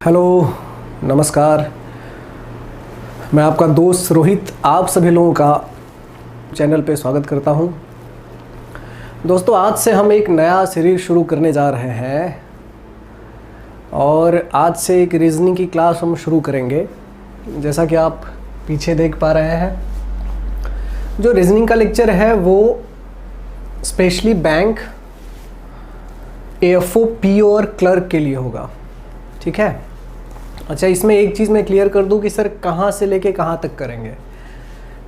Hello, नमस्कार। मैं आपका दोस्त रोहित आप सभी लोगों का चैनल पे स्वागत करता हूं। दोस्तों, आज से हम एक नया सीरीज़ शुरू करने जा रहे हैं और आज से एक रीजनिंग की क्लास हम शुरू करेंगे। जैसा कि आप पीछे देख पा रहे हैं, जो रीजनिंग का लेक्चर है वो स्पेशली बैंक, एएफओ, पीओ और क्लर्क के लिए होगा। ठीक है। अच्छा, इसमें एक चीज़ मैं क्लियर कर दूं कि सर कहाँ से लेके कहाँ तक करेंगे।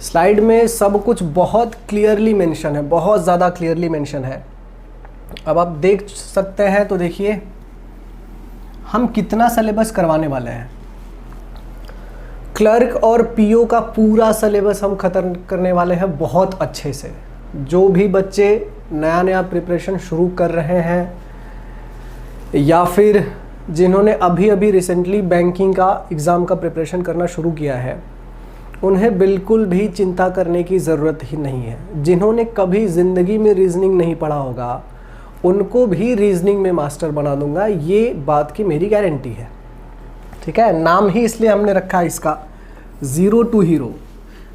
स्लाइड में सब कुछ बहुत क्लियरली मेंशन है, बहुत ज़्यादा क्लियरली मेंशन है। अब आप देख सकते हैं, तो देखिए हम कितना सिलेबस करवाने वाले हैं। क्लर्क और पीओ का पूरा सिलेबस हम ख़त्म करने वाले हैं बहुत अच्छे से। जो भी बच्चे नया नया प्रिपरेशन शुरू कर रहे हैं या फिर जिन्होंने अभी अभी रिसेंटली बैंकिंग का एग्ज़ाम का प्रिपरेशन करना शुरू किया है, उन्हें बिल्कुल भी चिंता करने की ज़रूरत ही नहीं है। जिन्होंने कभी ज़िंदगी में रीजनिंग नहीं पढ़ा होगा, उनको भी रीजनिंग में मास्टर बना दूंगा, ये बात की मेरी गारंटी है। ठीक है। नाम ही इसलिए हमने रखा है इसका ज़ीरो टू हीरो।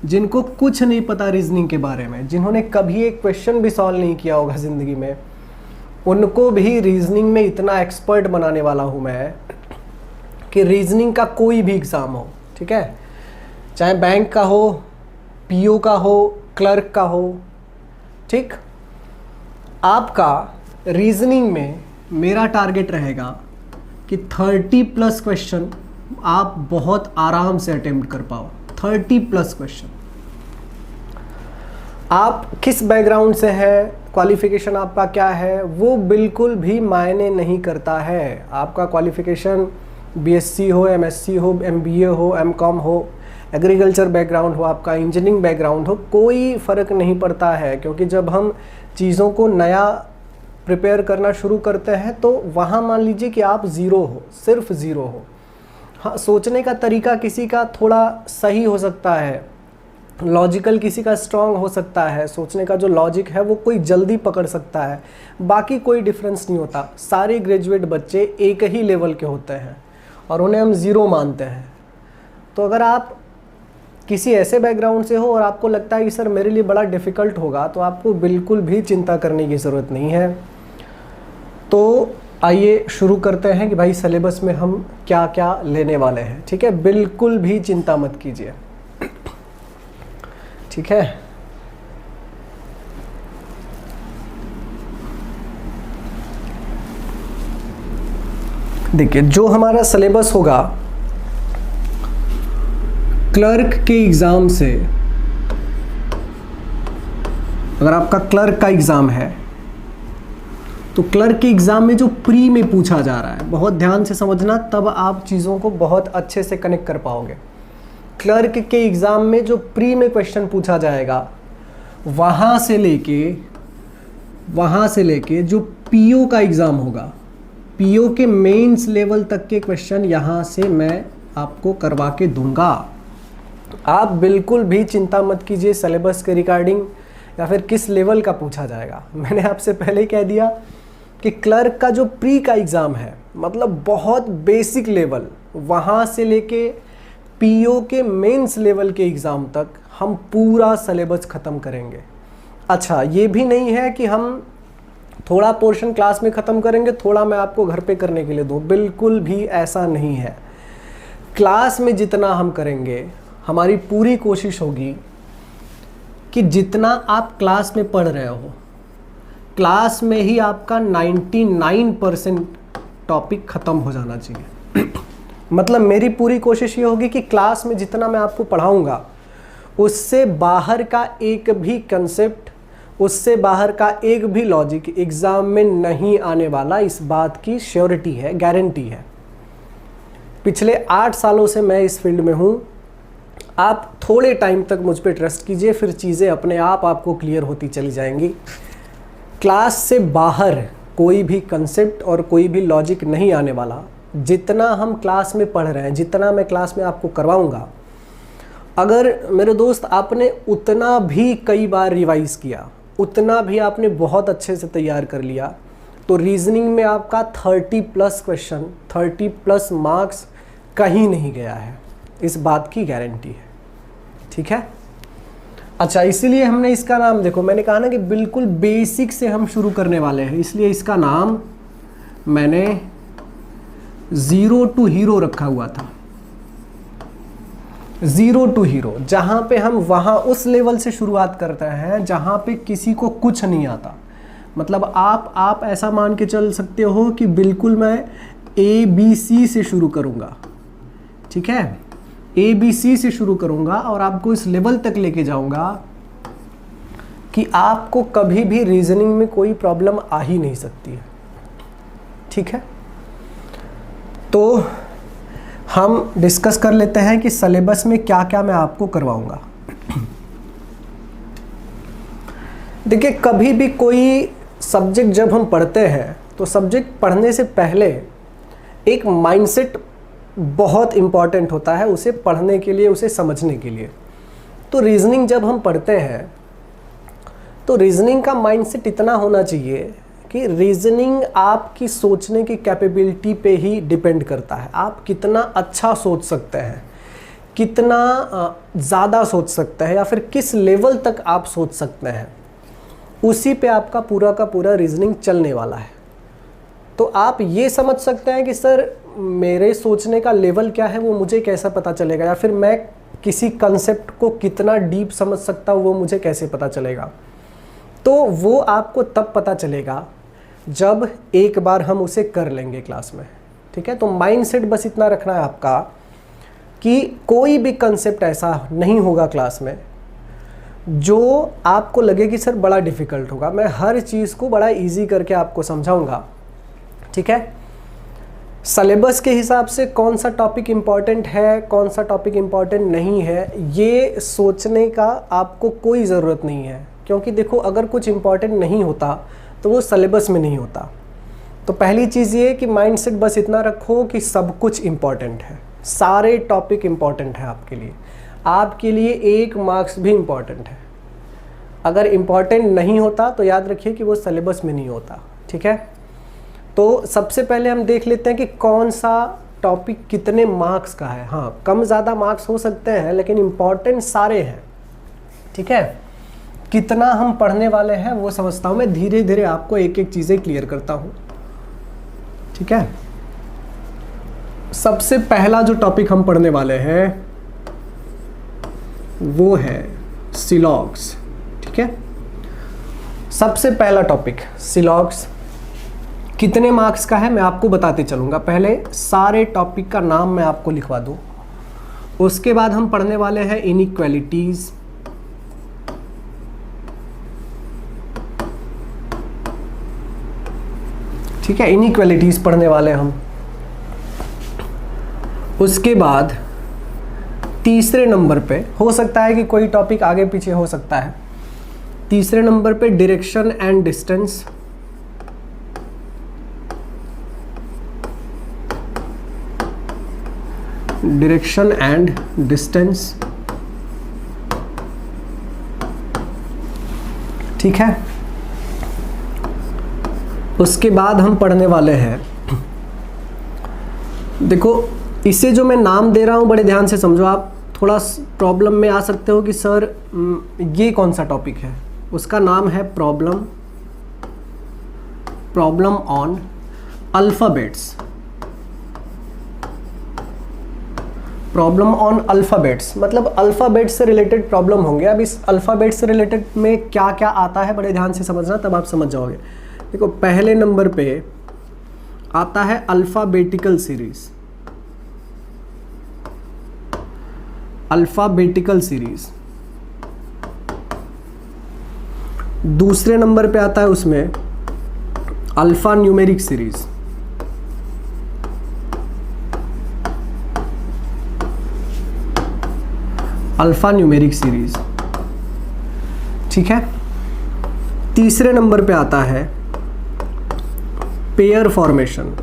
जिनको कुछ नहीं पता रीजनिंग के बारे में, जिन्होंने कभी एक क्वेश्चन भी सॉल्व नहीं किया होगा ज़िंदगी में, उनको भी रीजनिंग में इतना एक्सपर्ट बनाने वाला हूँ मैं कि रीजनिंग का कोई भी एग्ज़ाम हो, ठीक है, चाहे बैंक का हो, पीओ का हो, क्लर्क का हो, ठीक, आपका रीजनिंग में मेरा टारगेट रहेगा कि 30+ क्वेश्चन आप बहुत आराम से अटेम्प्ट कर पाओ। 30+ क्वेश्चन। आप किस बैकग्राउंड से हैं, क्वालिफ़िकेशन आपका क्या है, वो बिल्कुल भी मायने नहीं करता है। आपका क्वालिफ़िकेशन बीएससी हो, एमएससी हो, एमबीए हो, एमकॉम हो, एग्रीकल्चर बैकग्राउंड हो, आपका इंजीनियरिंग बैकग्राउंड हो, कोई फ़र्क नहीं पड़ता है। क्योंकि जब हम चीज़ों को नया प्रिपेयर करना शुरू करते हैं तो वहाँ मान लीजिए कि आप ज़ीरो हो, सिर्फ ज़ीरो हो। हाँ, सोचने का तरीका किसी का थोड़ा सही हो सकता है, लॉजिकल किसी का स्ट्रांग हो सकता है, सोचने का जो लॉजिक है वो कोई जल्दी पकड़ सकता है, बाकी कोई डिफरेंस नहीं होता। सारे ग्रेजुएट बच्चे एक ही लेवल के होते हैं और उन्हें हम ज़ीरो मानते हैं। तो अगर आप किसी ऐसे बैकग्राउंड से हो और आपको लगता है कि सर मेरे लिए बड़ा डिफ़िकल्ट होगा, तो आपको बिल्कुल भी चिंता करने की ज़रूरत नहीं है। तो आइए शुरू करते हैं कि भाई सिलेबस में हम क्या क्या लेने वाले हैं। ठीक है, बिल्कुल भी चिंता मत कीजिए। ठीक है। देखिए, जो हमारा सिलेबस होगा क्लर्क के एग्ज़ाम से, अगर आपका क्लर्क का एग्ज़ाम है तो क्लर्क के एग्ज़ाम में जो प्री में पूछा जा रहा है, बहुत ध्यान से समझना, तब आप चीज़ों को बहुत अच्छे से कनेक्ट कर पाओगे। क्लर्क के एग्ज़ाम में जो प्री में क्वेश्चन पूछा जाएगा, वहाँ से लेके जो पीओ का एग्ज़ाम होगा, पीओ के मेंस लेवल तक के क्वेश्चन यहाँ से मैं आपको करवा के दूंगा। आप बिल्कुल भी चिंता मत कीजिए सिलेबस के रिगार्डिंग या फिर किस लेवल का पूछा जाएगा। मैंने आपसे पहले ही कह दिया कि क्लर्क का जो प्री का एग्ज़ाम है, मतलब बहुत बेसिक लेवल, वहाँ से लेके पीओ के मेंस लेवल के एग्ज़ाम तक हम पूरा सिलेबस ख़त्म करेंगे। अच्छा, ये भी नहीं है कि हम थोड़ा पोर्शन क्लास में ख़त्म करेंगे, थोड़ा मैं आपको घर पे करने के लिए दूँ, बिल्कुल भी ऐसा नहीं है। क्लास में जितना हम करेंगे, हमारी पूरी कोशिश होगी कि जितना आप क्लास में पढ़ रहे हो, क्लास में ही आपका 99% टॉपिक ख़त्म हो जाना चाहिए। मतलब मेरी पूरी कोशिश ये होगी कि क्लास में जितना मैं आपको पढ़ाऊंगा, उससे बाहर का एक भी कंसेप्ट, उससे बाहर का एक भी लॉजिक एग्ज़ाम में नहीं आने वाला। इस बात की श्योरिटी है, गारंटी है। पिछले 8 सालों से मैं इस फील्ड में हूँ। आप थोड़े टाइम तक मुझ पे ट्रस्ट कीजिए, फिर चीज़ें अपने आप आपको क्लियर होती चली जाएंगी। क्लास से बाहर कोई भी कंसेप्ट और कोई भी लॉजिक नहीं आने वाला। जितना हम क्लास में पढ़ रहे हैं, जितना मैं क्लास में आपको करवाऊंगा, अगर मेरे दोस्त आपने उतना भी कई बार रिवाइज़ किया, उतना भी आपने बहुत अच्छे से तैयार कर लिया, तो रीजनिंग में आपका 30+ क्वेश्चन, 30+ मार्क्स कहीं नहीं गया है, इस बात की गारंटी है। ठीक है, अच्छा, इसीलिए हमने इसका नाम, देखो मैंने कहा ना कि बिल्कुल बेसिक से हम शुरू करने वाले हैं, इसलिए इसका नाम मैंने जीरो टू हीरो रखा हुआ था। जीरो टू हीरो, जहां पे हम वहां उस लेवल से शुरुआत करते हैं जहां पे किसी को कुछ नहीं आता। मतलब आप ऐसा मान के चल सकते हो कि बिल्कुल मैं ABC से शुरू करूंगा। ठीक है, ABC से शुरू करूंगा और आपको इस लेवल तक लेके जाऊंगा कि आपको कभी भी रीजनिंग में कोई प्रॉब्लम आ ही नहीं सकती है। ठीक है, तो हम डिस्कस कर लेते हैं कि सिलेबस में क्या क्या मैं आपको करवाऊंगा। देखिए, कभी भी कोई सब्जेक्ट जब हम पढ़ते हैं तो सब्जेक्ट पढ़ने से पहले एक माइंडसेट बहुत इम्पॉर्टेंट होता है उसे पढ़ने के लिए, उसे समझने के लिए। तो रीजनिंग जब हम पढ़ते हैं तो रीजनिंग का माइंडसेट इतना होना चाहिए कि रीजनिंग आपकी सोचने की कैपेबिलिटी पे ही डिपेंड करता है। आप कितना अच्छा सोच सकते हैं, कितना ज़्यादा सोच सकते हैं, या फिर किस लेवल तक आप सोच सकते हैं, उसी पे आपका पूरा का पूरा रीजनिंग चलने वाला है। तो आप ये समझ सकते हैं कि सर मेरे सोचने का लेवल क्या है, वो मुझे कैसा पता चलेगा, या फिर मैं किसी कंसेप्ट को कितना डीप समझ सकता हूँ वो मुझे कैसे पता चलेगा। तो वो आपको तब पता चलेगा जब एक बार हम उसे कर लेंगे क्लास में। ठीक है, तो माइंडसेट बस इतना रखना है आपका कि कोई भी कंसेप्ट ऐसा नहीं होगा क्लास में जो आपको लगे कि सर बड़ा डिफ़िकल्ट होगा। मैं हर चीज़ को बड़ा इजी करके आपको समझाऊंगा। ठीक है, सिलेबस के हिसाब से कौन सा टॉपिक इम्पॉर्टेंट है, कौन सा टॉपिक इम्पॉर्टेंट नहीं है, ये सोचने का आपको कोई ज़रूरत नहीं है। क्योंकि देखो, अगर कुछ इम्पॉर्टेंट नहीं होता तो वो सिलेबस में नहीं होता। तो पहली चीज़ ये कि माइंडसेट बस इतना रखो कि सब कुछ इम्पॉर्टेंट है, सारे टॉपिक इम्पॉर्टेंट है आपके लिए। आपके लिए 1 मार्क्स भी इम्पॉर्टेंट है। अगर इम्पॉर्टेंट नहीं होता तो याद रखिए कि वो सिलेबस में नहीं होता। ठीक है, तो सबसे पहले हम देख लेते हैं कि कौन सा टॉपिक कितने मार्क्स का है। हाँ, कम ज़्यादा मार्क्स हो सकते हैं लेकिन इम्पॉर्टेंट सारे हैं। ठीक है, कितना हम पढ़ने वाले हैं वो समझता हूँ मैं, धीरे धीरे आपको एक एक चीज़ें क्लियर करता हूँ। ठीक है, सबसे पहला जो टॉपिक हम पढ़ने वाले हैं वो है सिलॉग्स। ठीक है, सबसे पहला टॉपिक सिलॉग्स कितने मार्क्स का है मैं आपको बताते चलूँगा। पहले सारे टॉपिक का नाम मैं आपको लिखवा दूँ, उसके बाद हम पढ़ने वाले हैं इनइक्वालिटीज़, ठीक है, इनइक्वालिटीज़ पढ़ने वाले हम। उसके बाद तीसरे नंबर पे, हो सकता है कि कोई टॉपिक आगे पीछे हो सकता है, तीसरे नंबर पे direction and distance, direction and distance. ठीक है, उसके बाद हम पढ़ने वाले हैं, देखो इसे जो मैं नाम दे रहा हूँ बड़े ध्यान से समझो, आप थोड़ा प्रॉब्लम में आ सकते हो कि सर ये कौन सा टॉपिक है। उसका नाम है problem on alphabets. Problem on alphabets मतलब अल्फ़ाबेट्स से रिलेटेड प्रॉब्लम होंगे। अब इस अल्फ़ाबेट्स से रिलेटेड में क्या क्या आता है बड़े ध्यान से समझना, तब आप समझ जाओगे। देखो, पहले नंबर पे आता है अल्फ़ाबेटिकल सीरीज़, अल्फ़ाबेटिकल सीरीज़। दूसरे नंबर पे आता है उसमें alpha numeric series. Alpha numeric series, ठीक है। तीसरे नंबर पे आता है पेयर फॉर्मेशन,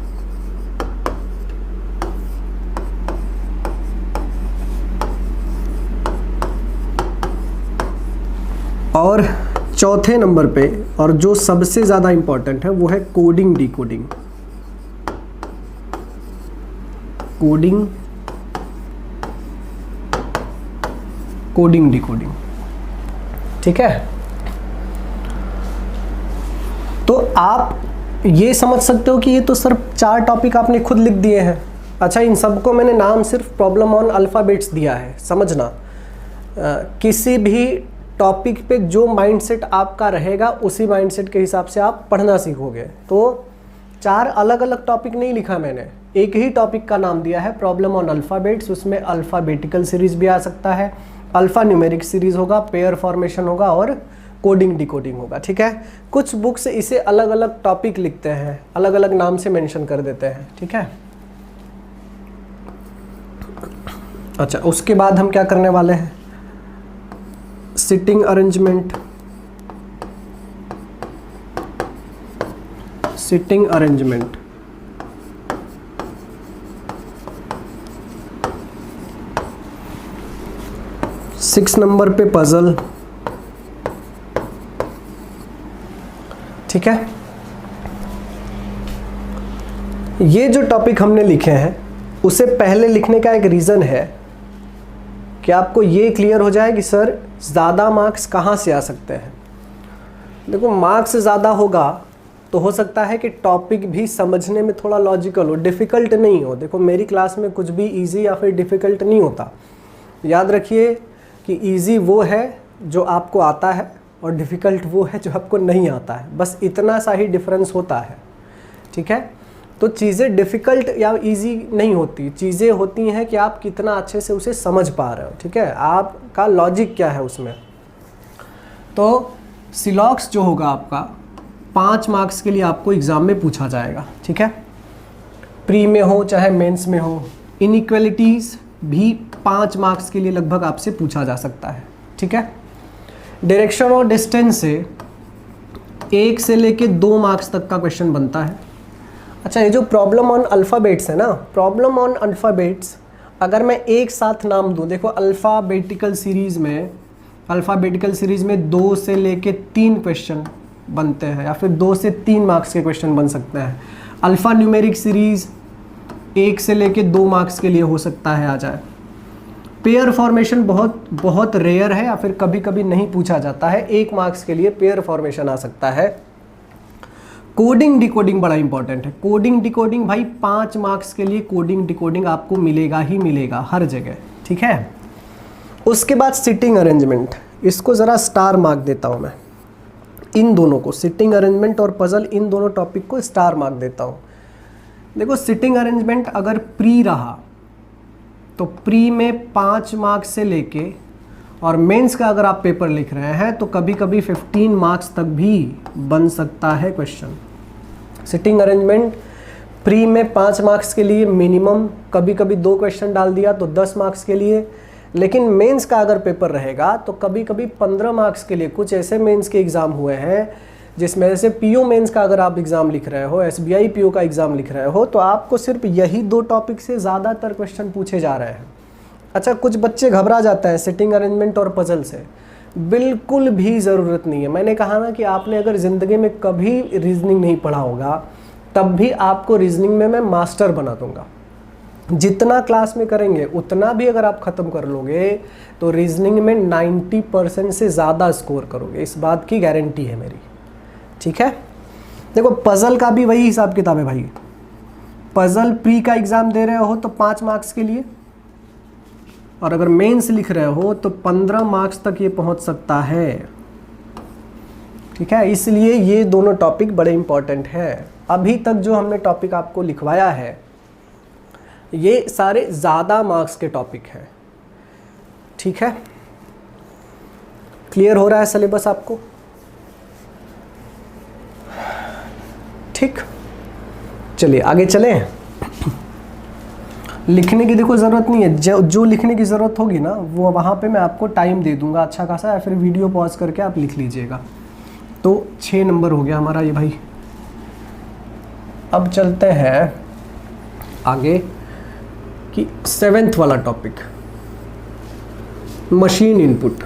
और चौथे नंबर पे, और जो सबसे ज़्यादा इंपॉर्टेंट है, वो है coding decoding. Coding coding decoding. ठीक है, तो आप ये समझ सकते हो कि ये तो सिर्फ 4 टॉपिक आपने खुद लिख दिए हैं। अच्छा, इन सबको मैंने नाम सिर्फ प्रॉब्लम ऑन अल्फ़ाबेट्स दिया है, समझना। किसी भी टॉपिक पे जो माइंडसेट आपका रहेगा उसी माइंडसेट के हिसाब से आप पढ़ना सीखोगे। तो 4 अलग अलग टॉपिक नहीं लिखा मैंने, एक ही टॉपिक का नाम दिया है प्रॉब्लम ऑन अल्फ़ाबेट्स। उसमें अल्फ़ाबेटिकल सीरीज भी आ सकता है, अल्फ़ा न्यूमेरिक सीरीज होगा, पेयर फॉर्मेशन होगा और कोडिंग डिकोडिंग होगा। ठीक है, कुछ बुक्स इसे अलग अलग टॉपिक लिखते हैं, अलग अलग नाम से मेंशन कर देते हैं। ठीक है, अच्छा उसके बाद हम क्या करने वाले हैं, sitting arrangement. Sitting arrangement 6 number पे पजल। ठीक है, ये जो टॉपिक हमने लिखे हैं उसे पहले लिखने का एक रीज़न है कि आपको ये क्लियर हो जाए कि सर ज़्यादा मार्क्स कहाँ से आ सकते हैं। देखो, मार्क्स ज़्यादा होगा तो हो सकता है कि टॉपिक भी समझने में थोड़ा लॉजिकल हो, डिफ़िकल्ट नहीं हो। देखो, मेरी क्लास में कुछ भी इजी या फिर डिफ़िकल्ट नहीं होता। याद रखिए कि इजी वो है जो आपको आता है और डिफ़िकल्ट वो है जो आपको नहीं आता है, बस इतना सा ही डिफरेंस होता है। ठीक है, तो चीज़ें डिफ़िकल्ट या इजी नहीं होती, चीज़ें होती हैं कि आप कितना अच्छे से उसे समझ पा रहे हो। ठीक है, आपका लॉजिक क्या है उसमें। तो सिलॉक्स जो होगा आपका 5 मार्क्स के लिए आपको एग्ज़ाम में पूछा जाएगा। ठीक है, प्री में हो चाहे मेंस में हो। इनइक्वालिटीज़ भी 5 मार्क्स के लिए लगभग आपसे पूछा जा सकता है। ठीक है, डायरेक्शन और डिस्टेंस से 1 से लेके 2 मार्क्स तक का क्वेश्चन बनता है। अच्छा, ये जो प्रॉब्लम ऑन अल्फ़ाबेट्स है ना, प्रॉब्लम ऑन अल्फ़ाबेट्स अगर मैं एक साथ नाम दूं, देखो अल्फ़ाबेटिकल सीरीज़ में 2 से लेके 3 क्वेश्चन बनते हैं या फिर 2 से 3 मार्क्स के क्वेश्चन बन सकते हैं। अल्फ़ा न्यूमेरिक सीरीज़ 1 से लेके 2 मार्क्स के लिए हो सकता है आ जाए। पेयर फॉर्मेशन बहुत रेयर है या फिर कभी कभी नहीं पूछा जाता है, 1 मार्क्स के लिए पेयर फॉर्मेशन आ सकता है। कोडिंग डिकोडिंग बड़ा इंपॉर्टेंट है। कोडिंग डिकोडिंग भाई 5 मार्क्स के लिए कोडिंग डिकोडिंग आपको मिलेगा ही मिलेगा हर जगह। ठीक है, उसके बाद सिटिंग अरेंजमेंट, इसको ज़रा स्टार मार्क देता हूँ मैं। इन दोनों को, सिटिंग अरेंजमेंट और पजल, इन दोनों टॉपिक को स्टार मार्क देता हूँ। देखो, सिटिंग अरेंजमेंट अगर प्री रहा तो प्री में 5 मार्क्स से लेके, और मेंस का अगर आप पेपर लिख रहे हैं तो कभी कभी 15 मार्क्स तक भी बन सकता है क्वेश्चन। सिटिंग अरेंजमेंट प्री में 5 मार्क्स के लिए मिनिमम, कभी कभी 2 क्वेश्चन डाल दिया तो 10 मार्क्स के लिए। लेकिन मेंस का अगर पेपर रहेगा तो कभी कभी 15 मार्क्स के लिए। कुछ ऐसे मेंस के एग्ज़ाम हुए हैं जिसमें से पीओ मेंस का अगर आप एग्ज़ाम लिख रहे हो, एसबीआई पीओ का एग्ज़ाम लिख रहे हो, तो आपको सिर्फ यही 2 टॉपिक से ज़्यादातर क्वेश्चन पूछे जा रहे हैं। अच्छा, कुछ बच्चे घबरा जाते हैं सिटिंग अरेंजमेंट और पजल से, बिल्कुल भी ज़रूरत नहीं है। मैंने कहा ना कि आपने अगर ज़िंदगी में कभी रीजनिंग नहीं पढ़ा होगा तब भी आपको रीजनिंग में मैं मास्टर बना दूंगा। जितना क्लास में करेंगे उतना भी अगर आप ख़त्म कर लोगे तो रीजनिंग में 90% से ज़्यादा स्कोर करोगे, इस बात की गारंटी है मेरी। ठीक है, देखो पजल का भी वही हिसाब किताब है भाई। पजल प्री का एग्ज़ाम दे रहे हो तो 5 मार्क्स के लिए, और अगर मेंस लिख रहे हो तो 15 मार्क्स तक ये पहुंच सकता है। ठीक है, इसलिए ये दोनों टॉपिक बड़े इंपॉर्टेंट हैं। अभी तक जो हमने टॉपिक आपको लिखवाया है ये सारे ज़्यादा मार्क्स के टॉपिक हैं। ठीक है, क्लियर हो रहा है सिलेबस आपको? ठीक, चलिए आगे चलें। लिखने की देखो ज़रूरत नहीं है, जो लिखने की ज़रूरत होगी ना वो वहाँ पे मैं आपको टाइम दे दूँगा अच्छा खासा, या फिर वीडियो पॉज करके आप लिख लीजिएगा। तो 6 नंबर हो गया हमारा ये भाई। अब चलते हैं आगे कि 7th वाला topic, machine input.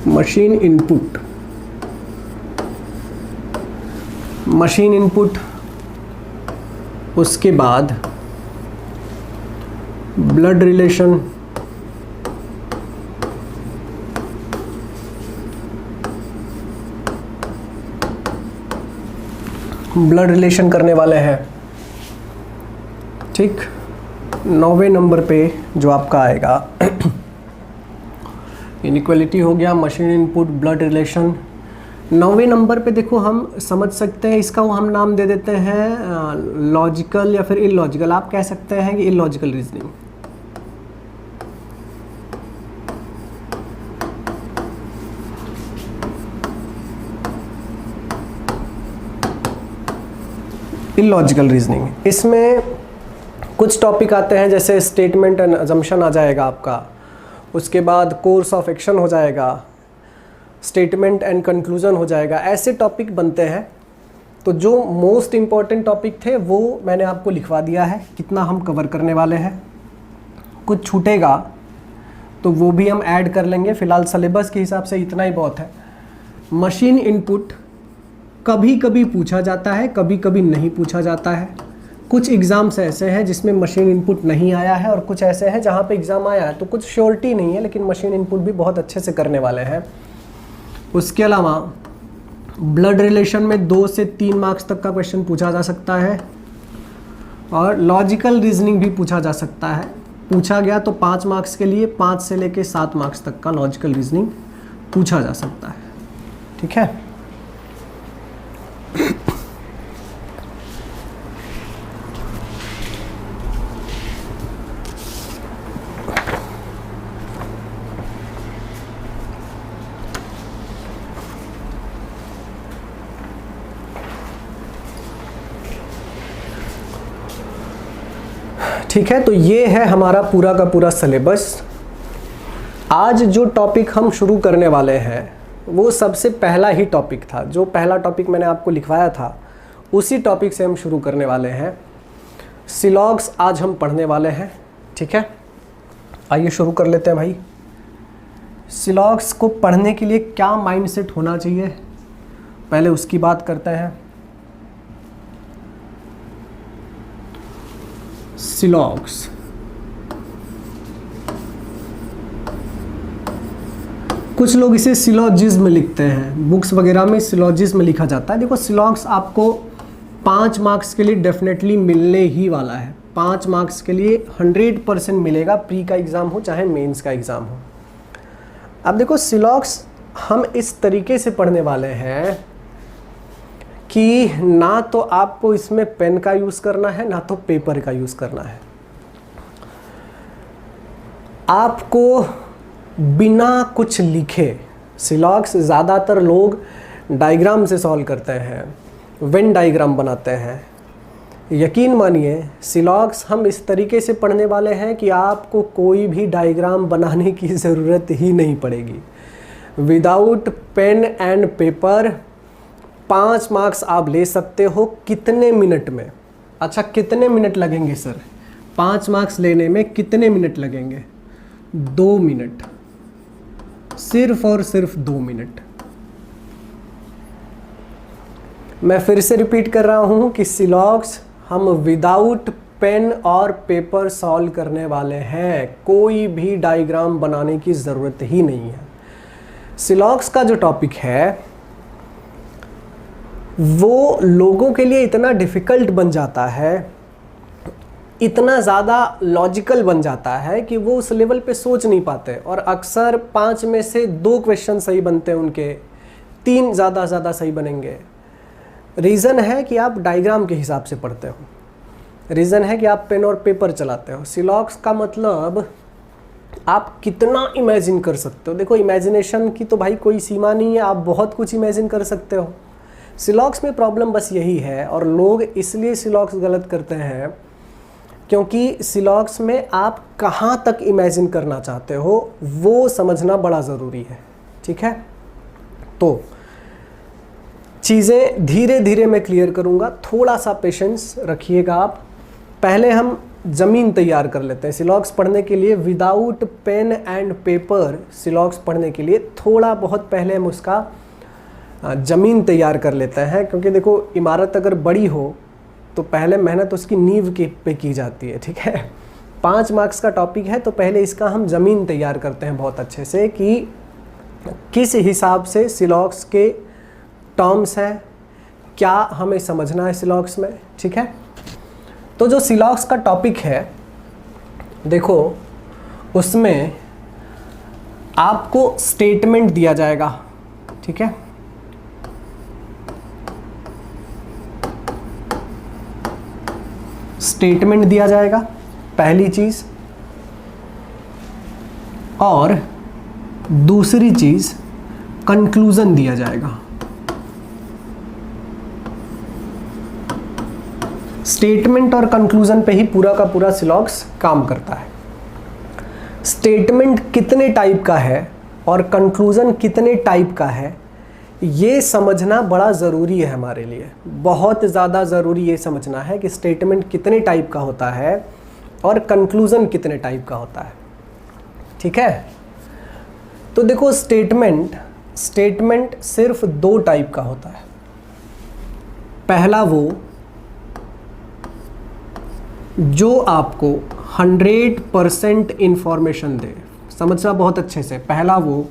Machine input, machine input, उसके बाद ब्लड रिलेशन, ब्लड रिलेशन करने वाले हैं। ठीक, 9वें नंबर पे जो आपका आएगा इनइक्वालिटी हो गया, मशीन इनपुट, ब्लड रिलेशन। 9वें नंबर पे देखो हम समझ सकते हैं, इसका वो हम नाम दे देते हैं लॉजिकल या फिर इलॉजिकल। आप कह सकते हैं कि इलॉजिकल रीजनिंग। इलॉजिकल रीजनिंग, इसमें कुछ टॉपिक आते हैं जैसे स्टेटमेंट एंड अजम्पशन आ जाएगा आपका, उसके बाद कोर्स ऑफ एक्शन हो जाएगा, स्टेटमेंट एंड कंक्लूजन हो जाएगा, ऐसे टॉपिक बनते हैं। तो जो मोस्ट इम्पॉर्टेंट टॉपिक थे वो मैंने आपको लिखवा दिया है, कितना हम कवर करने वाले हैं। कुछ छूटेगा तो वो भी हम ऐड कर लेंगे, फ़िलहाल सिलेबस के हिसाब से इतना ही बहुत है। मशीन इनपुट कभी कभी पूछा जाता है, कभी कभी नहीं पूछा जाता है। कुछ एग्ज़ाम्स ऐसे हैं जिसमें मशीन इनपुट नहीं आया है और कुछ ऐसे हैं जहाँ पे एग्ज़ाम आया है, तो कुछ श्योरिटी नहीं है, लेकिन मशीन इनपुट भी बहुत अच्छे से करने वाले हैं। उसके अलावा ब्लड रिलेशन में 2 से 3 मार्क्स तक का क्वेश्चन पूछा जा सकता है और लॉजिकल रीजनिंग भी पूछा जा सकता है। पूछा गया तो 5 मार्क्स के लिए 5 से लेके 7 मार्क्स तक का लॉजिकल रीजनिंग पूछा जा सकता है। ठीक है, ठीक है। तो ये है हमारा पूरा का पूरा सिलेबस। आज जो टॉपिक हम शुरू करने वाले हैं वो सबसे पहला ही टॉपिक था, जो पहला टॉपिक मैंने आपको लिखवाया था उसी टॉपिक से हम शुरू करने वाले हैं। सिलॉग्स आज हम पढ़ने वाले हैं। ठीक है, आइए शुरू कर लेते हैं भाई। सिलॉग्स को पढ़ने के लिए क्या माइंडसेट होना चाहिए, पहले उसकी बात करते हैं। सिलॉग्स, कुछ लोग इसे सिलॉजिज्म लिखते हैं, बुक्स वगैरह में सिलॉजिज्म लिखा जाता है। देखो, सिलॉग्स आपको 5 मार्क्स के लिए डेफिनेटली मिलने ही वाला है। 5 मार्क्स के लिए 100% मिलेगा, प्री का एग्ज़ाम हो चाहे मेंस का एग्ज़ाम हो। अब देखो, सिलॉग्स हम इस तरीके से पढ़ने वाले हैं कि ना तो आपको इसमें पेन का यूज़ करना है ना तो पेपर का यूज़ करना है। आपको बिना कुछ लिखे, सिलॉग्स ज़्यादातर लोग डायग्राम से सॉल्व करते हैं, वेन डायग्राम बनाते हैं। यकीन मानिए, सिलॉग्स हम इस तरीके से पढ़ने वाले हैं कि आपको कोई भी डायग्राम बनाने की ज़रूरत ही नहीं पड़ेगी। Without pen and paper 5 marks आप ले सकते हो। कितने मिनट में? अच्छा, कितने मिनट लगेंगे सर? 5 मार्क्स लेने में कितने मिनट लगेंगे? 2 मिनट, सिर्फ और सिर्फ 2 मिनट। मैं फिर से रिपीट कर रहा हूँ कि सिलॉग्स हम विदाउट पेन और पेपर सॉल्व करने वाले हैं, कोई भी डायग्राम बनाने की ज़रूरत ही नहीं है। सिलॉग्स का जो टॉपिक है वो लोगों के लिए इतना डिफ़िकल्ट बन जाता है, इतना ज़्यादा लॉजिकल बन जाता है कि वो उस लेवल पे सोच नहीं पाते, और अक्सर 5 में से 2 क्वेश्चन सही बनते हैं उनके, 3 ज़्यादा सही बनेंगे। रीज़न है कि आप डायग्राम के हिसाब से पढ़ते हो, रीज़न है कि आप पेन और पेपर चलाते हो। सिलॉग्स का मतलब आप कितना इमेजिन कर सकते हो। देखो, इमेजिनेशन की तो भाई कोई सीमा नहीं है, आप बहुत कुछ इमेजिन कर सकते हो। सिलॉग्स में प्रॉब्लम बस यही है, और लोग इसलिए सिलॉग्स गलत करते हैं क्योंकि सिलॉग्स में आप कहाँ तक इमेजिन करना चाहते हो वो समझना बड़ा ज़रूरी है। ठीक है, तो चीज़ें धीरे धीरे मैं क्लियर करूँगा, थोड़ा सा पेशेंस रखिएगा आप। पहले हम ज़मीन तैयार कर लेते हैं सिलॉग्स पढ़ने के लिए। विदाउट पेन एंड पेपर सिलॉग्स पढ़ने के लिए थोड़ा बहुत पहले हम उसका ज़मीन तैयार कर लेते हैं, क्योंकि देखो, इमारत अगर बड़ी हो तो पहले मेहनत उसकी नींव पे की जाती है। ठीक है, 5 मार्क्स का टॉपिक है, तो पहले इसका हम ज़मीन तैयार करते हैं बहुत अच्छे से कि किस हिसाब से सिलॉक्स के टर्म्स हैं, क्या हमें समझना है सिलॉक्स में। ठीक है, तो जो सिलॉक्स का टॉपिक है देखो, उसमें आपको स्टेटमेंट दिया जाएगा। ठीक है, स्टेटमेंट दिया जाएगा पहली चीज, और दूसरी चीज कंक्लूजन दिया जाएगा। स्टेटमेंट और कंक्लूजन पे ही पूरा का पूरा सिलॉक्स काम करता है। स्टेटमेंट कितने टाइप का है और कंक्लूजन कितने टाइप का है, ये समझना बड़ा ज़रूरी है हमारे लिए, बहुत ज़्यादा ज़रूरी ये समझना है कि स्टेटमेंट कितने टाइप का होता है और कंक्लूजन कितने टाइप का होता है। ठीक है, तो देखो स्टेटमेंट सिर्फ 2 टाइप का होता है। पहला वो जो आपको 100% इंफॉर्मेशन दे, समझना बहुत अच्छे से, पहला वो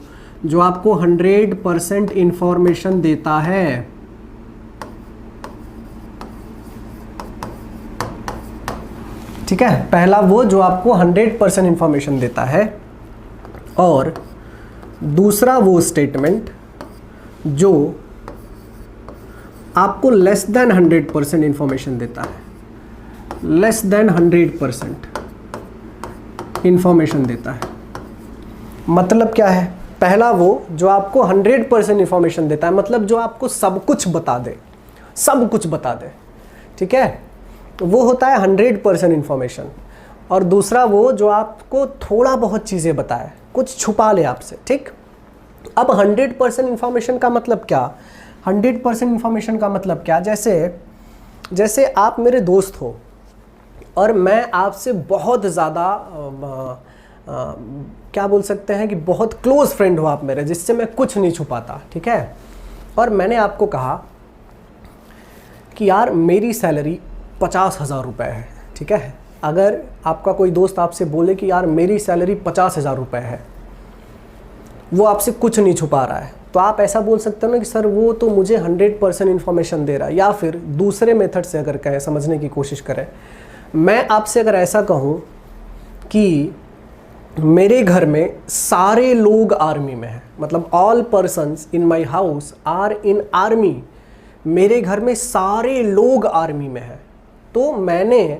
जो आपको 100% इंफॉर्मेशन देता है। ठीक है, पहला वो जो आपको 100% इंफॉर्मेशन देता है, और दूसरा वो स्टेटमेंट जो आपको लेस देन 100% इंफॉर्मेशन देता है, लेस देन 100% इंफॉर्मेशन देता है। मतलब क्या है, पहला वो जो आपको 100% इंफॉर्मेशन देता है, मतलब जो आपको सब कुछ बता दे, सब कुछ बता दे। ठीक है, वो होता है 100% इंफॉर्मेशन। और दूसरा वो जो आपको थोड़ा बहुत चीज़ें बताए, कुछ छुपा ले आपसे। ठीक, अब 100% इंफॉर्मेशन का मतलब क्या, 100% इंफॉर्मेशन का मतलब क्या, जैसे आप मेरे दोस्त हो और मैं आपसे बहुत ज़्यादा क्या बोल सकते हैं कि बहुत क्लोज फ्रेंड हो आप मेरे, जिससे मैं कुछ नहीं छुपाता। ठीक है, और मैंने आपको कहा कि यार मेरी सैलरी 50,000 रुपये है। ठीक है, अगर आपका कोई दोस्त आपसे बोले कि यार मेरी सैलरी 50,000 रुपये है, वो आपसे कुछ नहीं छुपा रहा है, तो आप ऐसा बोल सकते हो ना कि सर वो तो मुझे 100% इन्फॉर्मेशन दे रहा है। या फिर दूसरे मेथड से अगर कहें, समझने की कोशिश करें, मैं आपसे अगर ऐसा कहूँ कि मेरे घर में सारे लोग आर्मी में हैं, मतलब all persons in my house are in army, मेरे घर में सारे लोग आर्मी में हैं, तो मैंने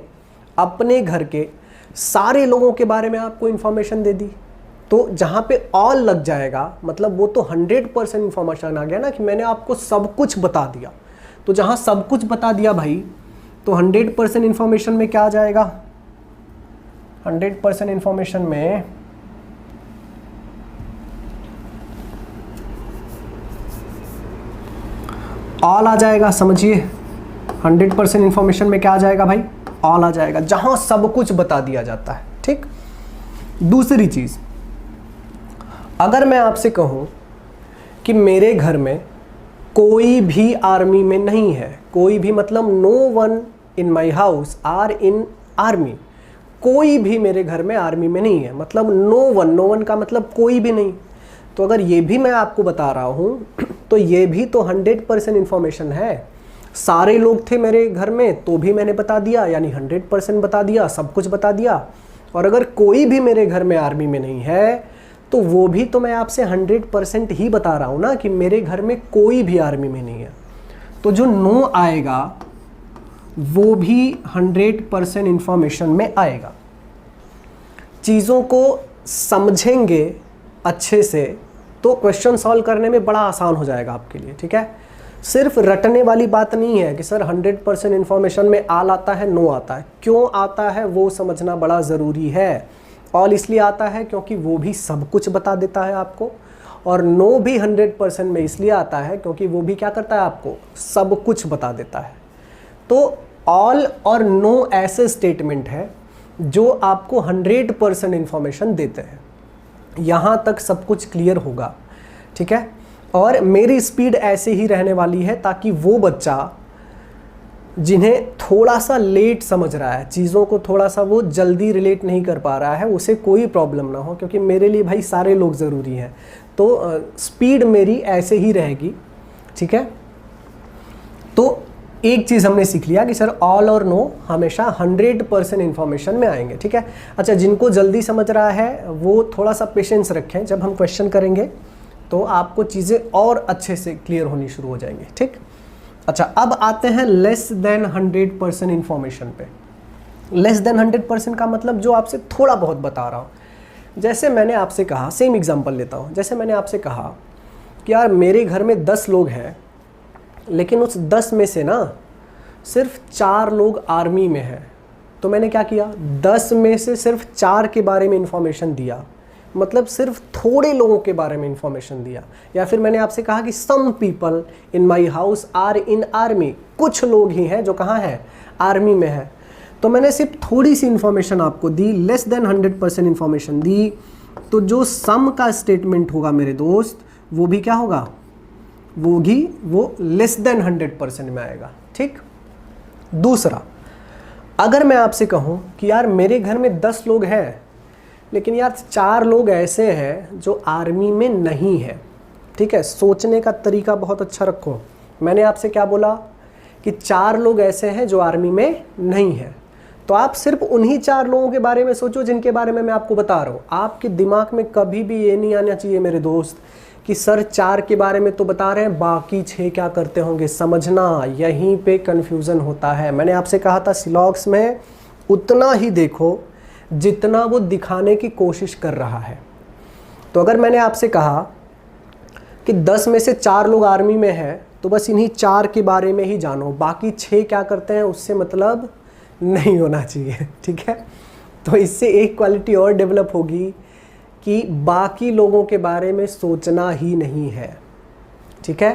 अपने घर के सारे लोगों के बारे में आपको इन्फॉर्मेशन दे दी। तो जहाँ पे ऑल लग जाएगा मतलब वो तो 100% इन्फॉर्मेशन आ गया ना, कि मैंने आपको सब कुछ बता दिया। तो जहाँ सब कुछ बता दिया भाई, तो 100% इन्फॉर्मेशन में क्या आ जाएगा, 100% इंफॉर्मेशन में ऑल आ जाएगा। समझिए, 100% इंफॉर्मेशन में क्या आ जाएगा भाई, ऑल आ जाएगा, जहां सब कुछ बता दिया जाता है। ठीक, दूसरी चीज, अगर मैं आपसे कहूं कि मेरे घर में कोई भी आर्मी में नहीं है, कोई भी मतलब no one in my house are in army, कोई भी मेरे घर में आर्मी में नहीं है, मतलब नो वन का मतलब कोई भी नहीं। तो अगर ये भी मैं आपको बता रहा हूँ तो ये भी तो 100% इन्फॉर्मेशन है। सारे लोग थे मेरे घर में तो भी मैंने बता दिया, यानी 100% बता दिया, सब कुछ बता दिया। और अगर कोई भी मेरे घर में आर्मी में नहीं है तो वो भी तो मैं आपसे 100% ही बता रहा हूँ ना, कि मेरे घर में कोई भी आर्मी में नहीं है। तो जो नो आएगा वो भी 100% इंफॉर्मेशन में आएगा। चीज़ों को समझेंगे अच्छे से तो क्वेश्चन सॉल्व करने में बड़ा आसान हो जाएगा आपके लिए। ठीक है, सिर्फ रटने वाली बात नहीं है कि सर 100% इंफॉर्मेशन में ऑल आता है, नो आता है। क्यों आता है वो समझना बड़ा ज़रूरी है। ऑल इसलिए आता है क्योंकि वो भी सब कुछ बता देता है आपको, और नो भी 100% में इसलिए आता है क्योंकि वो भी क्या करता है, आपको सब कुछ बता देता है। तो ऑल और नो ऐसे स्टेटमेंट है जो आपको 100% इंफॉर्मेशन देते हैं। यहाँ तक सब कुछ क्लियर होगा। ठीक है, और मेरी स्पीड ऐसे ही रहने वाली है ताकि वो बच्चा जिन्हें थोड़ा सा लेट समझ रहा है, चीज़ों को थोड़ा सा वो जल्दी रिलेट नहीं कर पा रहा है, उसे कोई प्रॉब्लम ना हो, क्योंकि मेरे लिए भाई सारे लोग ज़रूरी हैं। तो स्पीड मेरी ऐसे ही रहेगी, ठीक है। तो एक चीज़ हमने सीख लिया कि सर ऑल और नो हमेशा 100% इन्फॉर्मेशन में आएंगे, ठीक है। अच्छा, जिनको जल्दी समझ रहा है वो थोड़ा सा पेशेंस रखें, जब हम क्वेश्चन करेंगे तो आपको चीज़ें और अच्छे से क्लियर होनी शुरू हो जाएंगी, ठीक। अच्छा, अब आते हैं लेस देन 100% इन्फॉर्मेशन पे। लेस देन 100% का मतलब जो आपसे थोड़ा बहुत बता रहा हूँ। जैसे मैंने आपसे कहा, सेम एग्जांपल लेता हूँ, जैसे मैंने आपसे कहा कि यार मेरे घर में 10 लोग हैं, लेकिन उस 10 में से ना सिर्फ 4 लोग आर्मी में हैं। तो मैंने क्या किया, 10 में से सिर्फ 4 के बारे में इंफॉर्मेशन दिया, मतलब सिर्फ थोड़े लोगों के बारे में इंफॉर्मेशन दिया। या फिर मैंने आपसे कहा कि some people in my house are in army, कुछ लोग ही हैं जो कहाँ हैं, आर्मी में है। तो मैंने सिर्फ थोड़ी सी इंफॉर्मेशन आपको दी, लेस देन 100% इंफॉर्मेशन दी। तो जो सम का स्टेटमेंट होगा मेरे दोस्त, वो भी क्या होगा, वो लेस देन 100% में आएगा, ठीक। दूसरा, अगर मैं आपसे कहूँ कि यार मेरे घर में 10 लोग हैं, लेकिन यार 4 लोग ऐसे हैं जो आर्मी में नहीं है, ठीक है। सोचने का तरीका बहुत अच्छा रखो। मैंने आपसे क्या बोला कि 4 लोग ऐसे हैं जो आर्मी में नहीं है। तो आप सिर्फ उन्हीं 4 लोगों के बारे में सोचो जिनके बारे में मैं आपको बता रहा हूँ। आपके दिमाग में कभी भी ये नहीं आना चाहिए मेरे दोस्त कि सर 4 के बारे में तो बता रहे हैं, बाकी 6 क्या करते होंगे। समझना, यहीं पे कन्फ्यूज़न होता है। मैंने आपसे कहा था सिलॉक्स में उतना ही देखो जितना वो दिखाने की कोशिश कर रहा है। तो अगर मैंने आपसे कहा कि 10 में से 4 लोग आर्मी में हैं, तो बस इन्हीं 4 के बारे में ही जानो, बाकी 6 क्या करते हैं उससे मतलब नहीं होना चाहिए, ठीक है। तो इससे एक क्वालिटी और डेवलप होगी कि बाकी लोगों के बारे में सोचना ही नहीं है, ठीक है।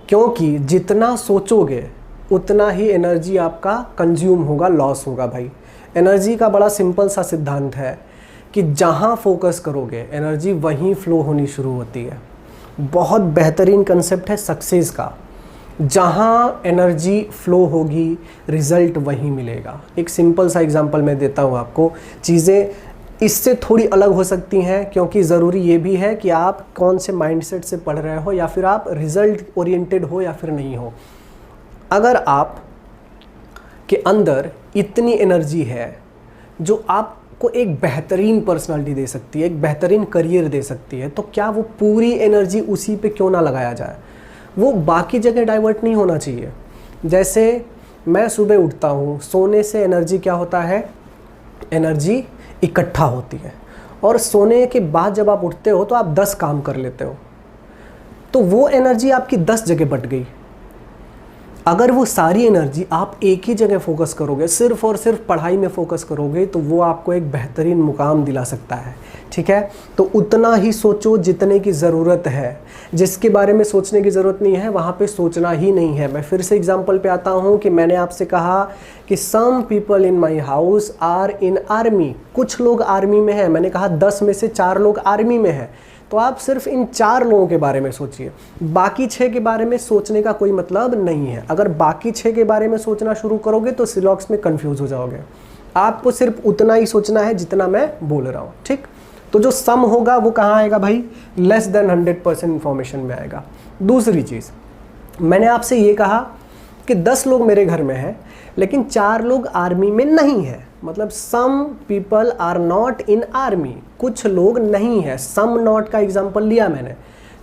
क्योंकि जितना सोचोगे उतना ही एनर्जी आपका कंज्यूम होगा, लॉस होगा भाई। एनर्जी का बड़ा सिंपल सा सिद्धांत है कि जहाँ फोकस करोगे एनर्जी वहीं फ्लो होनी शुरू होती है। बहुत बेहतरीन कंसेप्ट है सक्सेस का। जहाँ एनर्जी फ्लो होगी रिजल्ट वहीं मिलेगा। एक सिंपल सा एग्जांपल मैं देता हूँ आपको। चीज़ें इससे थोड़ी अलग हो सकती हैं, क्योंकि ज़रूरी ये भी है कि आप कौन से माइंडसेट से पढ़ रहे हो, या फिर आप रिजल्ट ओरिएंटेड हो या फिर नहीं हो। अगर आप के अंदर इतनी एनर्जी है जो आपको एक बेहतरीन पर्सनालिटी दे सकती है, एक बेहतरीन करियर दे सकती है, तो क्या वो पूरी एनर्जी उसी पे क्यों ना लगाया जाए। वो बाकी जगह डाइवर्ट नहीं होना चाहिए। जैसे मैं सुबह उठता हूँ, सोने से एनर्जी क्या होता है, एनर्जी इकट्ठा होती है, और सोने के बाद जब आप उठते हो तो आप 10 काम कर लेते हो, तो वो एनर्जी आपकी 10 जगह बट गई। अगर वो सारी एनर्जी आप एक ही जगह फोकस करोगे, सिर्फ और सिर्फ पढ़ाई में फोकस करोगे, तो वो आपको एक बेहतरीन मुकाम दिला सकता है, ठीक है। तो उतना ही सोचो जितने की ज़रूरत है। जिसके बारे में सोचने की ज़रूरत नहीं है वहाँ पे सोचना ही नहीं है। मैं फिर से एग्जांपल पे आता हूँ कि मैंने आपसे कहा कि some people in my house are in army, कुछ लोग आर्मी में हैं। मैंने कहा 10 में से 4 लोग आर्मी में हैं। तो आप सिर्फ इन 4 लोगों के बारे में सोचिए, बाकी 6 के बारे में सोचने का कोई मतलब नहीं है। अगर बाकी 6 के बारे में सोचना शुरू करोगे तो सिलॉक्स में कंफ्यूज हो जाओगे। आपको सिर्फ उतना ही सोचना है जितना मैं बोल रहा हूँ, ठीक। तो जो सम होगा वो कहाँ आएगा भाई, लेस देन 100% इंफॉर्मेशन में आएगा। दूसरी चीज़, मैंने आपसे ये कहा कि 10 लोग मेरे घर में हैं, लेकिन 4 लोग आर्मी में नहीं है। मतलब some people are not in army, कुछ लोग नहीं है। सम नॉट का एग्जांपल लिया मैंने,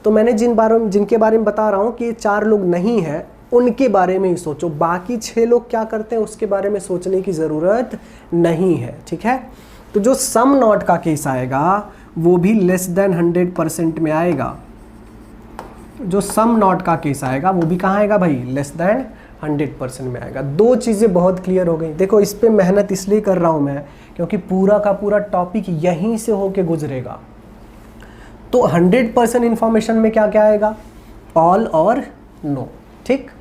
तो मैंने जिनके बारे में बता रहा हूँ कि 4 लोग नहीं हैं, उनके बारे में ही सोचो। बाकी 6 लोग क्या करते हैं उसके बारे में सोचने की ज़रूरत नहीं है, ठीक है। तो जो सम नॉट का केस आएगा वो भी लेस देन 100% में आएगा। जो सम नॉट का केस आएगा वो भी कहाँ आएगा भाई, लेस देन 100% में आएगा। 2 चीज़ें बहुत क्लियर हो गई। देखो, इस पे मेहनत इसलिए कर रहा हूँ मैं क्योंकि पूरा का पूरा टॉपिक यहीं से होके गुजरेगा। तो 100% इंफॉर्मेशन में क्या क्या आएगा, ऑल और नो, ठीक।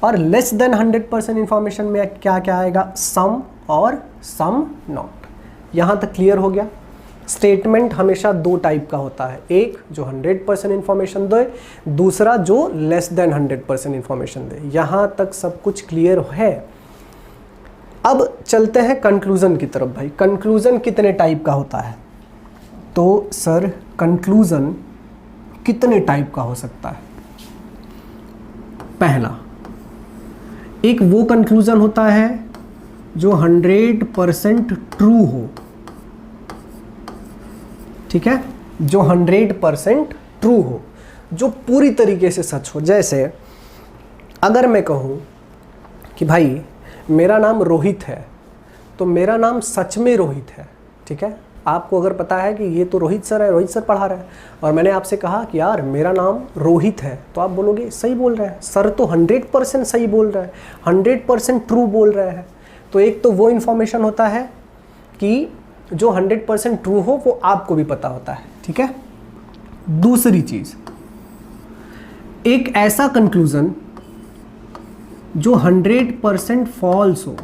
और लेस देन 100% इंफॉर्मेशन में क्या क्या आएगा, सम और सम नॉट। यहाँ तक क्लियर हो गया। स्टेटमेंट हमेशा 2 टाइप का होता है, एक जो 100% इंफॉर्मेशन दे, दूसरा जो लेस देन 100% इंफॉर्मेशन दे। यहाँ तक सब कुछ क्लियर है। अब चलते हैं कंक्लूजन की तरफ। भाई कंक्लूजन कितने टाइप का होता है? तो सर कंक्लूजन कितने टाइप का हो सकता है? पहला, एक वो कंक्लूजन होता है जो 100% ट्रू हो, ठीक है, जो 100% ट्रू हो, जो पूरी तरीके से सच हो। जैसे अगर मैं कहूँ कि भाई मेरा नाम रोहित है, तो मेरा नाम सच में रोहित है, ठीक है। आपको अगर पता है कि ये तो रोहित सर है, रोहित सर पढ़ा रहे हैं, और मैंने आपसे कहा कि यार मेरा नाम रोहित है, तो आप बोलोगे सही बोल रहे हैं सर, तो 100% सही बोल रहे हैं, 100% ट्रू बोल रहे हैं। तो एक तो वो इन्फॉर्मेशन होता है कि जो 100% ट्रू हो, वो आपको भी पता होता है, ठीक है। दूसरी चीज, एक ऐसा कंक्लूजन जो 100% फॉल्स हो।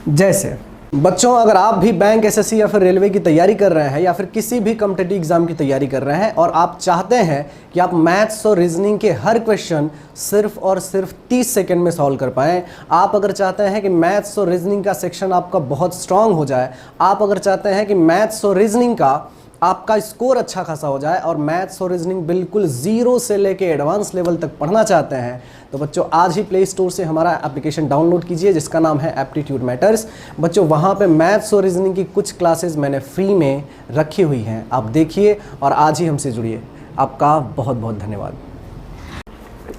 जैसे बच्चों, अगर आप भी बैंक, एसएससी या फिर रेलवे की तैयारी कर रहे हैं, या फिर किसी भी कॉम्पिटिटिव एग्जाम की तैयारी कर रहे हैं, और आप चाहते हैं कि आप मैथ्स और रीजनिंग के हर क्वेश्चन सिर्फ और सिर्फ 30 सेकंड में सॉल्व कर पाएं, आप अगर चाहते हैं कि मैथ्स और रीजनिंग का सेक्शन आपका बहुत स्ट्रांग हो जाए, आप अगर चाहते हैं कि मैथ्स और रीजनिंग का आपका स्कोर अच्छा खासा हो जाए, और मैथ्स और रीजनिंग बिल्कुल जीरो से लेके एडवांस लेवल तक पढ़ना चाहते हैं, तो बच्चों आज ही प्ले स्टोर से हमारा एप्लीकेशन डाउनलोड कीजिए जिसका नाम है एप्टीट्यूड मैटर्स। बच्चों वहाँ पे मैथ्स और रीजनिंग की कुछ क्लासेस मैंने फ्री में रखी हुई हैं, आप देखिए और आज ही हमसे जुड़िए। आपका बहुत बहुत धन्यवाद।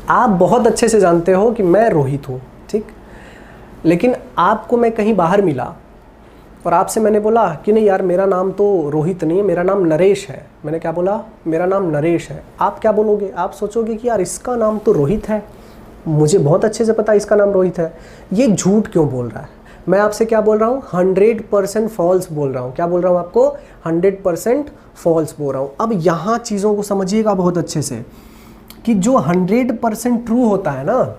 आप बहुत अच्छे से जानते हो कि मैं रोहित हूँ, ठीक, लेकिन आपको मैं कहीं बाहर मिला और आपसे मैंने बोला कि नहीं यार मेरा नाम तो रोहित नहीं है, मेरा नाम नरेश है। मैंने क्या बोला? मेरा नाम नरेश है। आप क्या बोलोगे? आप सोचोगे कि यार इसका नाम तो रोहित है, मुझे बहुत अच्छे से पता है इसका नाम रोहित है, ये झूठ क्यों बोल रहा है। मैं आपसे क्या बोल रहा हूँ? 100% फॉल्स बोल रहा हूँ। क्या बोल रहा हूँ आपको? 100% फॉल्स बोल रहा हूँ। अब यहाँ चीज़ों को समझिएगा बहुत अच्छे से कि जो 100% ट्रू होता है ना,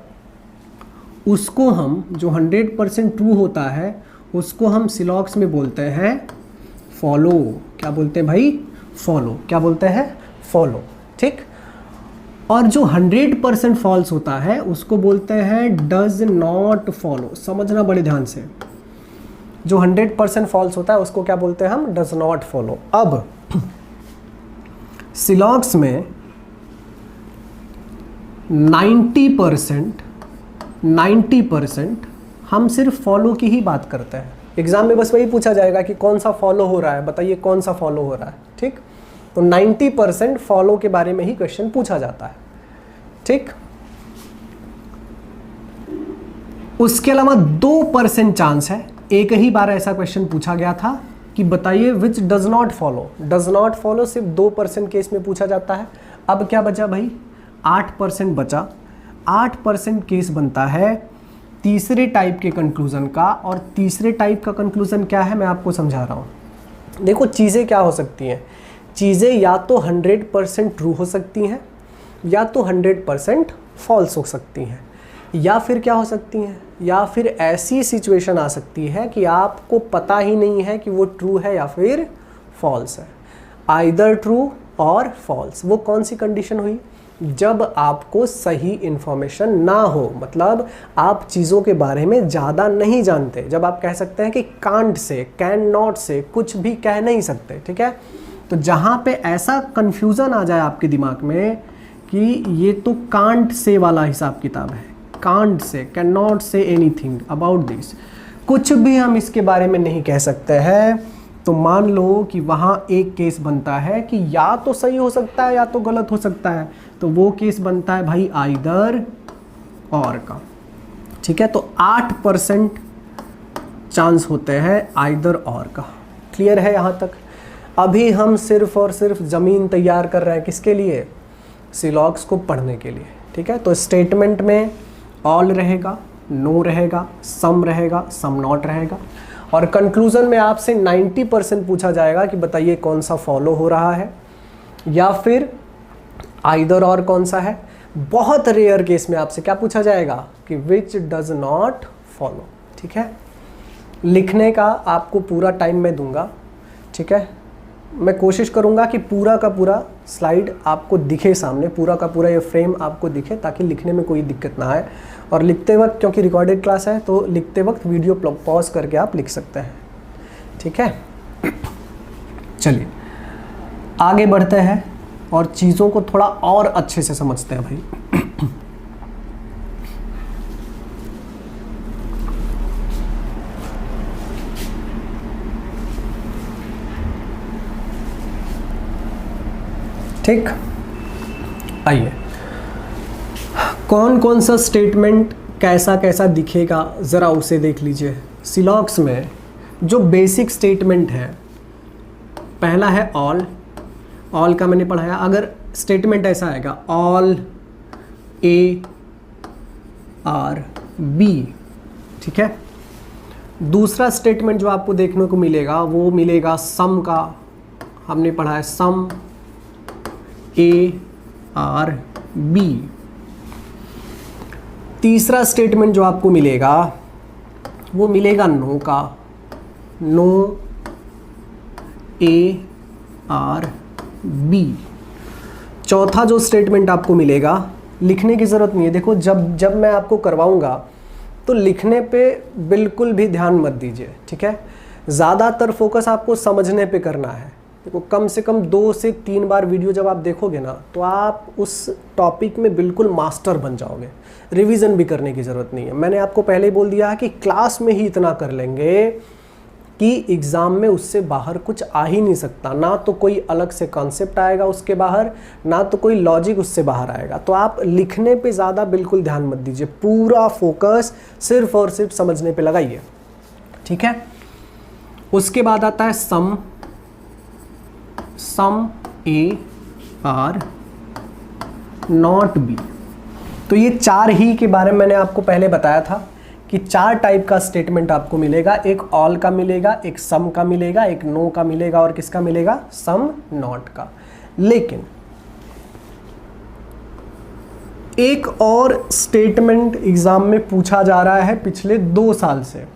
उसको हम, जो 100% ट्रू होता है उसको हम सिलॉक्स में बोलते हैं फॉलो। क्या बोलते हैं भाई? फॉलो। क्या बोलते हैं? फॉलो, ठीक। और जो 100% फॉल्स होता है उसको बोलते हैं डज नॉट फॉलो। समझना बड़े ध्यान से, जो 100% फॉल्स होता है उसको क्या बोलते हैं हम? Does not follow. अब सिलॉक्स में 90% हम सिर्फ फॉलो की ही बात करते हैं। एग्जाम में बस वही पूछा जाएगा कि कौन सा फॉलो हो रहा है, बताइए कौन सा फॉलो हो रहा है, ठीक। तो 90% फॉलो के बारे में ही क्वेश्चन पूछा जाता है, ठीक। उसके अलावा 2% चांस है, एक ही बार ऐसा क्वेश्चन पूछा गया था कि बताइए which does not follow. Does not follow सिर्फ 2% केस में पूछा जाता है। अब क्या बचा भाई? 8% बचा। 8% केस बनता है तीसरे टाइप के कंक्लूजन का। और तीसरे टाइप का कंक्लूजन क्या है मैं आपको समझा रहा हूँ। देखो चीज़ें क्या हो सकती हैं, चीज़ें या तो 100% ट्रू हो सकती हैं, या तो 100% फॉल्स हो सकती हैं, या फिर क्या हो सकती हैं, या फिर ऐसी सिचुएशन आ सकती है कि आपको पता ही नहीं है कि वो ट्रू है या फिर फॉल्स है। आइदर ट्रू और फॉल्स। वो कौन सी कंडीशन हुई? जब आपको सही इन्फॉर्मेशन ना हो, मतलब आप चीज़ों के बारे में ज़्यादा नहीं जानते, जब आप कह सकते हैं कि कांट से, कैन नॉट से कुछ भी कह नहीं सकते, ठीक है। तो जहाँ पे ऐसा कन्फ्यूज़न आ जाए आपके दिमाग में कि ये तो कांट से वाला हिसाब किताब है, can't say, can not say anything about this, कुछ भी हम इसके बारे में नहीं कह सकते हैं, तो मान लो कि वहाँ एक केस बनता है कि या तो सही हो सकता है या तो गलत हो सकता है। तो वो केस बनता है भाई आइदर और का, ठीक है। तो 8% चांस होते हैं आइदर और का। क्लियर है यहाँ तक? अभी हम सिर्फ और सिर्फ ज़मीन तैयार कर रहे हैं, किसके लिए? सिलॉक्स को पढ़ने के लिए, ठीक है। तो स्टेटमेंट में ऑल रहेगा, नो रहेगा, सम रहेगा, सम नॉट रहेगा। और कंक्लूजन में आपसे 90% पूछा जाएगा कि बताइए कौन सा फॉलो हो रहा है, या फिर आइदर और कौन सा है। बहुत रेयर केस में आपसे क्या पूछा जाएगा कि विच डज नॉट फॉलो, ठीक है। लिखने का आपको पूरा टाइम मैं दूंगा, ठीक है। मैं कोशिश करूँगा कि पूरा का पूरा स्लाइड आपको दिखे सामने, पूरा का पूरा ये फ्रेम आपको दिखे, ताकि लिखने में कोई दिक्कत ना आए। और लिखते वक्त, क्योंकि रिकॉर्डेड क्लास है, तो लिखते वक्त वीडियो पॉज करके आप लिख सकते हैं, ठीक है। चलिए आगे बढ़ते हैं और चीज़ों को थोड़ा और अच्छे से समझते हैं भाई। ठीक, आइए, कौन कौन सा स्टेटमेंट कैसा कैसा दिखेगा ज़रा उसे देख लीजिए। सिलॉक्स में जो बेसिक स्टेटमेंट है, पहला है ऑल। ऑल का मैंने पढ़ाया, अगर स्टेटमेंट ऐसा आएगा ऑल ए आर बी, ठीक है। दूसरा स्टेटमेंट जो आपको देखने को मिलेगा वो मिलेगा सम का, हमने पढ़ा है सम ए आर बी। तीसरा स्टेटमेंट जो आपको मिलेगा वो मिलेगा नो का, नो ए आर बी। चौथा जो स्टेटमेंट आपको मिलेगा, लिखने की ज़रूरत नहीं है, देखो जब मैं आपको करवाऊंगा तो लिखने पे बिल्कुल भी ध्यान मत दीजिए, ठीक है। ज़्यादातर फोकस आपको समझने पे करना है। देखो कम से कम 2 से 3 बार वीडियो जब आप देखोगे ना, तो आप उस टॉपिक में बिल्कुल मास्टर बन जाओगे। रिवीजन भी करने की ज़रूरत नहीं है। मैंने आपको पहले ही बोल दिया है कि क्लास में ही इतना कर लेंगे कि एग्ज़ाम में उससे बाहर कुछ आ ही नहीं सकता। ना तो कोई अलग से कॉन्सेप्ट आएगा उसके बाहर, ना तो कोई लॉजिक उससे बाहर आएगा। तो आप लिखने पे ज़्यादा बिल्कुल ध्यान मत दीजिए, पूरा फोकस सिर्फ और सिर्फ समझने पे लगाइए, ठीक है। उसके बाद आता है सम, सम ए आर नॉट बी। तो ये 4 ही के बारे में मैंने आपको पहले बताया था कि 4 टाइप का स्टेटमेंट आपको मिलेगा। एक ऑल का मिलेगा, एक सम का मिलेगा, एक नो का मिलेगा, और किसका मिलेगा, सम नॉट का। लेकिन एक और स्टेटमेंट एग्जाम में पूछा जा रहा है पिछले 2 साल से,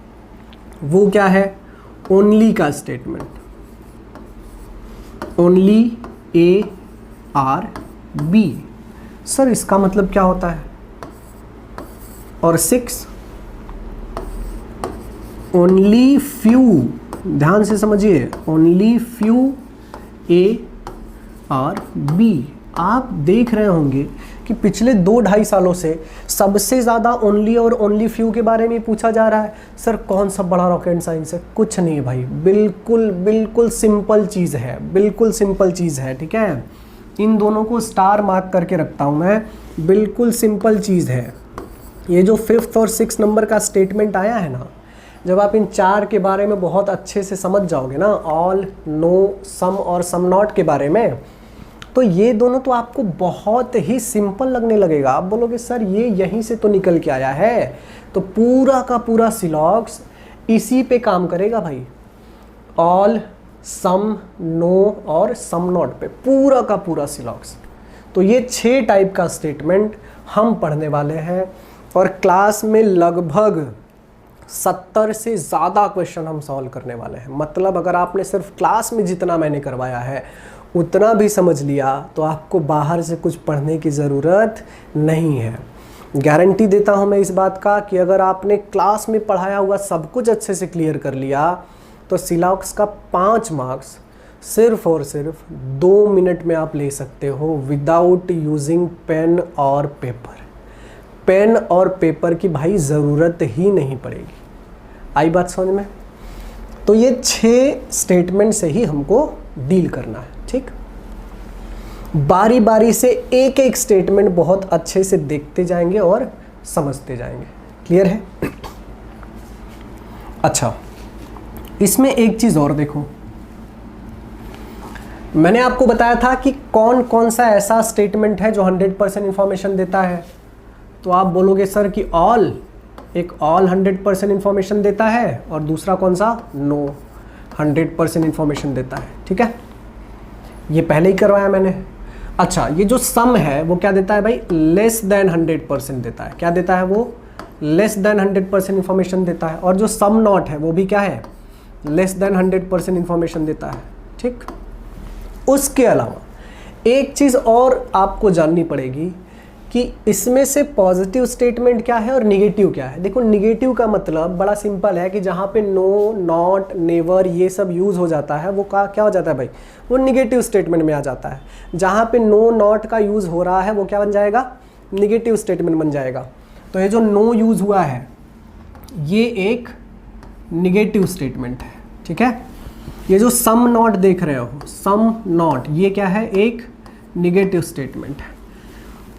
वो क्या है, ओनली का statement. Only A are B. Sir इसका मतलब क्या होता है। और 6 ओनली फ्यू, ध्यान से समझिए, ओनली फ्यू ए और बी। आप देख रहे होंगे कि पिछले 2-2.5 सालों से सबसे ज़्यादा ओनली और ओनली फ्यू के बारे में पूछा जा रहा है। सर कौन सा बड़ा रॉकेट साइंस है, कुछ नहीं है भाई, बिल्कुल बिल्कुल सिंपल चीज़ है, बिल्कुल सिंपल चीज़ है, ठीक है। इन दोनों को स्टार मार्क करके रखता हूँ मैं, बिल्कुल सिंपल चीज़ है। ये जो 5th और 6th नंबर का स्टेटमेंट आया है ना, जब आप इन 4 के बारे में बहुत अच्छे से समझ जाओगे ना, ऑल, नो, सम और सम नॉट के बारे में, तो ये दोनों तो आपको बहुत ही सिंपल लगने लगेगा। आप बोलोगे सर ये यहीं से तो निकल के आया है। तो पूरा का पूरा सिलॉक्स इसी पे काम करेगा भाई, ऑल, सम, नो और सम नॉट पे, पूरा का पूरा सिलॉक्स। तो ये 6 टाइप का स्टेटमेंट हम पढ़ने वाले हैं, और क्लास में लगभग 70 से ज़्यादा क्वेश्चन हम सॉल्व करने वाले हैं। मतलब अगर आपने सिर्फ क्लास में जितना मैंने करवाया है उतना भी समझ लिया, तो आपको बाहर से कुछ पढ़ने की ज़रूरत नहीं है। गारंटी देता हूँ मैं इस बात का कि अगर आपने क्लास में पढ़ाया हुआ सब कुछ अच्छे से क्लियर कर लिया, तो सिलॉक्स का 5 मार्क्स सिर्फ और सिर्फ 2 मिनट में आप ले सकते हो, विदाउट यूजिंग पेन और पेपर। पेन और पेपर की भाई ज़रूरत ही नहीं पड़ेगी। आई बात समझ में। तो ये 6 स्टेटमेंट से ही हमको डील करना है, ठीक। बारी बारी से एक एक स्टेटमेंट बहुत अच्छे से देखते जाएंगे और समझते जाएंगे। क्लियर है। अच्छा, इसमें एक चीज़ और देखो, मैंने आपको बताया था कि कौन कौन सा ऐसा स्टेटमेंट है जो 100% इंफॉर्मेशन देता है। तो आप बोलोगे सर कि ऑल, एक ऑल 100% इंफॉर्मेशन देता है, और दूसरा कौन सा, नो 100% इंफॉर्मेशन देता है, ठीक है। ये पहले ही करवाया मैंने। अच्छा, ये जो सम है वो क्या देता है भाई, लेस देन 100% देता है। क्या देता है वो, लेस देन 100% इंफॉर्मेशन देता है। और जो सम नॉट है वो भी क्या है, लेस देन 100% इंफॉर्मेशन देता है, ठीक। उसके अलावा एक चीज़ और आपको जाननी पड़ेगी कि इसमें से पॉजिटिव स्टेटमेंट क्या है और निगेटिव क्या है। देखो निगेटिव का मतलब बड़ा सिंपल है कि जहाँ पे नो, नॉट, नेवर ये सब यूज़ हो जाता है वो क्या हो जाता है भाई, वो निगेटिव स्टेटमेंट में आ जाता है। जहाँ पे नो, नॉट का यूज़ हो रहा है वो क्या बन जाएगा, निगेटिव स्टेटमेंट बन जाएगा। तो ये जो नो यूज़ हुआ है ये एक निगेटिव स्टेटमेंट है, ठीक है। ये जो सम नॉट देख रहे हो, सम नॉट, ये क्या है, एक निगेटिव स्टेटमेंट है।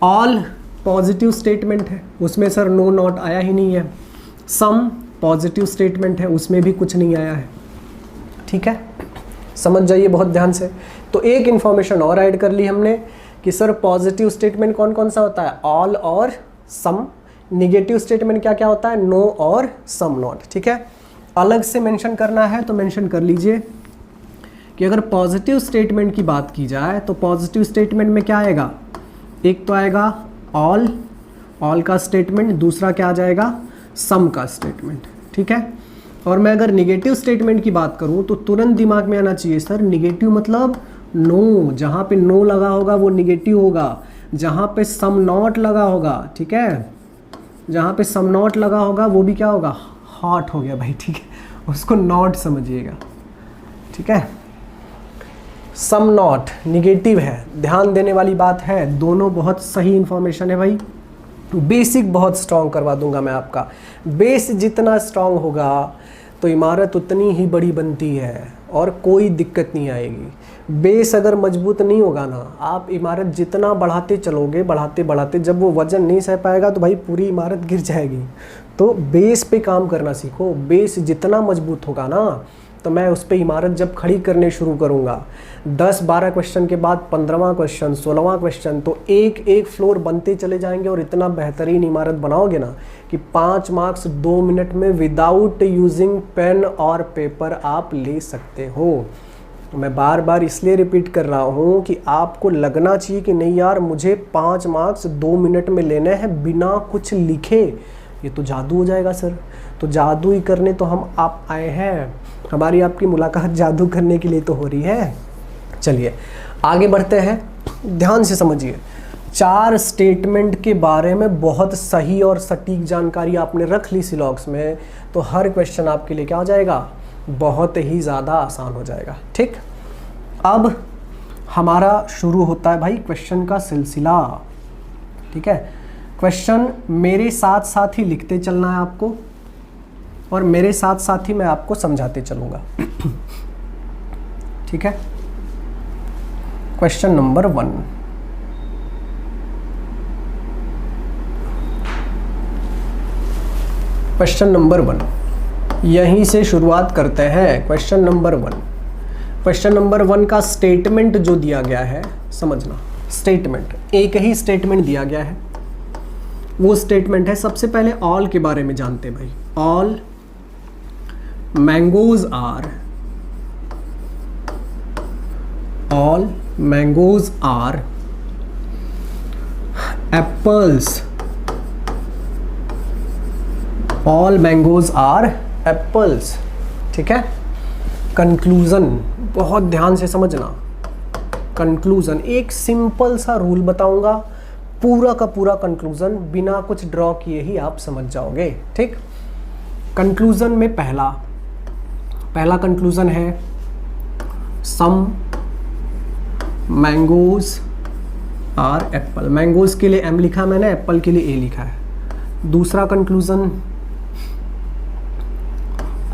ऑल पॉजिटिव स्टेटमेंट है, उसमें सर नो नॉट आया ही नहीं है। सम पॉजिटिव स्टेटमेंट है, उसमें भी कुछ नहीं आया है, ठीक है। समझ जाइए बहुत ध्यान से। तो एक इन्फॉर्मेशन और ऐड कर ली हमने कि सर पॉजिटिव स्टेटमेंट कौन कौन सा होता है, ऑल और सम। निगेटिव स्टेटमेंट क्या क्या होता है, नो और सम नॉट, ठीक है। अलग से मेंशन करना है तो मेंशन कर लीजिए कि अगर पॉजिटिव स्टेटमेंट की बात की जाए तो पॉजिटिव स्टेटमेंट में क्या आएगा, एक तो आएगा ऑल, ऑल का स्टेटमेंट, दूसरा क्या आ जाएगा, सम का स्टेटमेंट, ठीक है। और मैं अगर निगेटिव स्टेटमेंट की बात करूं तो तुरंत दिमाग में आना चाहिए सर निगेटिव मतलब नो, जहां पे नो लगा होगा वो निगेटिव होगा, जहां पे सम नॉट लगा होगा, ठीक है, जहां पे सम नॉट लगा होगा वो भी क्या होगा, हॉट हो गया भाई, ठीक है, उसको नॉट समझिएगा, ठीक है। सम नॉट निगेटिव है, ध्यान देने वाली बात है, दोनों बहुत सही इंफॉर्मेशन है भाई। बेसिक बहुत स्ट्रांग करवा दूंगा मैं आपका। बेस जितना स्ट्रांग होगा तो इमारत उतनी ही बड़ी बनती है और कोई दिक्कत नहीं आएगी। बेस अगर मजबूत नहीं होगा ना, आप इमारत जितना बढ़ाते चलोगे, बढ़ाते बढ़ाते जब वो वजन नहीं सह पाएगा तो भाई पूरी इमारत गिर जाएगी। तो बेस पे काम करना सीखो। बेस जितना मजबूत होगा ना तो मैं उस पर इमारत जब खड़ी करने शुरू करूँगा 10-12 क्वेश्चन के बाद 15वां क्वेश्चन, 16वां क्वेश्चन, तो एक एक फ्लोर बनते चले जाएंगे और इतना बेहतरीन इमारत बनाओगे ना कि 5 मार्क्स 2 मिनट में विदाउट यूजिंग पेन और पेपर आप ले सकते हो। मैं बार बार इसलिए रिपीट कर रहा हूँ कि आपको लगना चाहिए कि नहीं यार मुझे 5 मार्क्स 2 मिनट में लेने हैं बिना कुछ लिखे, ये तो जादू हो जाएगा सर। तो जादू ही करने तो हम आप आए हैं, हमारी आपकी मुलाकात जादू करने के लिए तो हो रही है। चलिए आगे बढ़ते हैं, ध्यान से समझिए। 4 स्टेटमेंट के बारे में बहुत सही और सटीक जानकारी आपने रख ली सिलॉक्स में, तो हर क्वेश्चन आपके लिए क्या हो जाएगा, बहुत ही ज़्यादा आसान हो जाएगा, ठीक। अब हमारा शुरू होता है भाई क्वेश्चन का सिलसिला, ठीक है। क्वेश्चन मेरे साथ साथ ही लिखते चलना है आपको और मेरे साथ साथ ही मैं आपको समझाते चलूँगा, ठीक है। क्वेश्चन नंबर 1, क्वेश्चन नंबर 1 यहीं से शुरुआत करते हैं। क्वेश्चन नंबर 1, क्वेश्चन नंबर 1 का स्टेटमेंट जो दिया गया है समझना। स्टेटमेंट एक ही स्टेटमेंट दिया गया है, वो स्टेटमेंट है, सबसे पहले ऑल के बारे में जानते हैं भाई। All mangoes are, all mangoes are apples, all mangoes are apples, ठीक है। कंक्लूजन बहुत ध्यान से समझना। कंक्लूजन एक सिंपल सा रूल बताऊंगा, पूरा का पूरा कंक्लूजन बिना कुछ ड्रॉ किए ही आप समझ जाओगे, ठीक। कंक्लूजन में पहला कंक्लूजन है सम मैंगोज आर एप्पल। मैंगोज के लिए एम लिखा मैंने, एप्पल के लिए ए लिखा है। दूसरा conclusion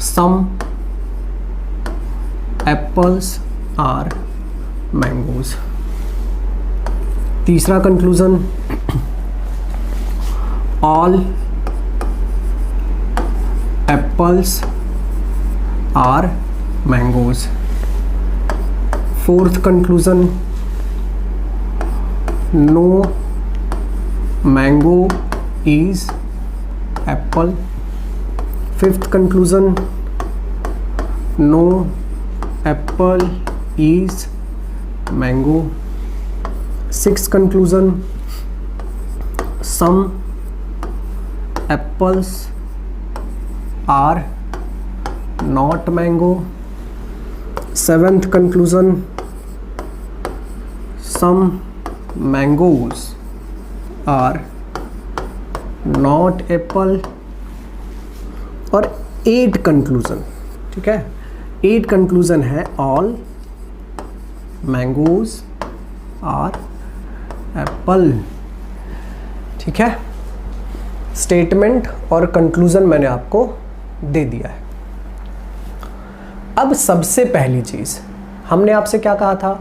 some apples are mangoes. तीसरा conclusion all apples are mangoes. Fourth conclusion no mango is apple. Fifth conclusion no apple is mango. Sixth conclusion some apples are not mango. Seventh conclusion some mangoes are not apple, और 8 conclusion, ठीक है, 8 conclusion है all mangoes are apple, ठीक है। Statement और conclusion मैंने आपको दे दिया है। अब सबसे पहली चीज़ हमने आपसे क्या कहा था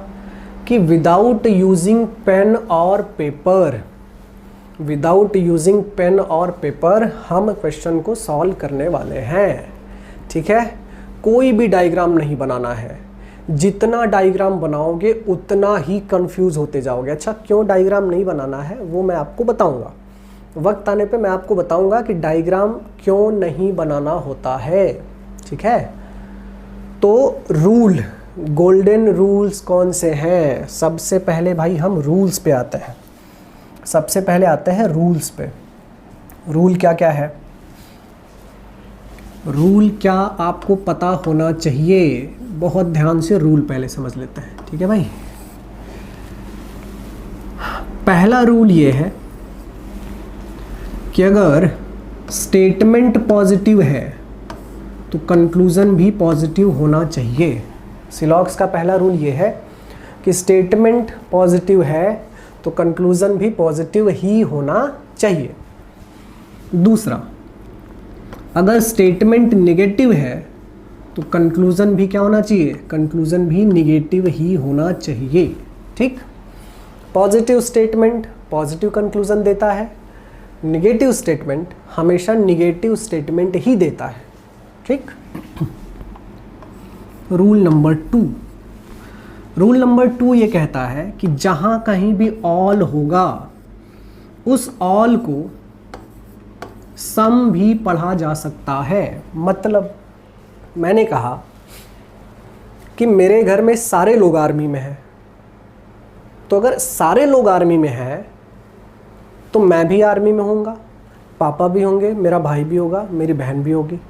कि विदाउट यूजिंग पेन और पेपर, विदाउट यूजिंग पेन और पेपर हम क्वेश्चन को सॉल्व करने वाले हैं, ठीक है। कोई भी डायग्राम नहीं बनाना है, जितना डायग्राम बनाओगे उतना ही कंफ्यूज होते जाओगे। अच्छा, क्यों डायग्राम नहीं बनाना है वो मैं आपको बताऊंगा, वक्त आने पे मैं आपको बताऊंगा कि डायग्राम क्यों नहीं बनाना होता है, ठीक है। तो रूल, गोल्डन रूल्स कौन से हैं? सबसे पहले भाई हम रूल्स पे आते हैं, सबसे पहले आते हैं रूल्स पे। रूल क्या क्या है? रूल क्या आपको पता होना चाहिए, बहुत ध्यान से रूल पहले समझ लेते हैं, ठीक है भाई। पहला रूल ये है कि अगर स्टेटमेंट पॉजिटिव है तो कंक्लूजन भी पॉजिटिव होना चाहिए। सिलॉक्स का पहला रूल ये है कि स्टेटमेंट पॉजिटिव है तो कंक्लूजन भी पॉजिटिव ही होना चाहिए। दूसरा, अगर स्टेटमेंट नेगेटिव है तो कंक्लूजन भी क्या होना चाहिए? कंक्लूजन भी नेगेटिव ही होना चाहिए, ठीक। पॉजिटिव स्टेटमेंट पॉजिटिव कंक्लूजन देता है, नेगेटिव स्टेटमेंट हमेशा नेगेटिव स्टेटमेंट ही देता है, ठीक। रूल नंबर 2, रूल नंबर 2 ये कहता है कि जहां कहीं भी ऑल होगा उस ऑल को सम भी पढ़ा जा सकता है। मतलब मैंने कहा कि मेरे घर में सारे लोग आर्मी में हैं, तो अगर सारे लोग आर्मी में हैं तो मैं भी आर्मी में होऊंगा, पापा भी होंगे, मेरा भाई भी होगा, मेरी बहन भी होगी।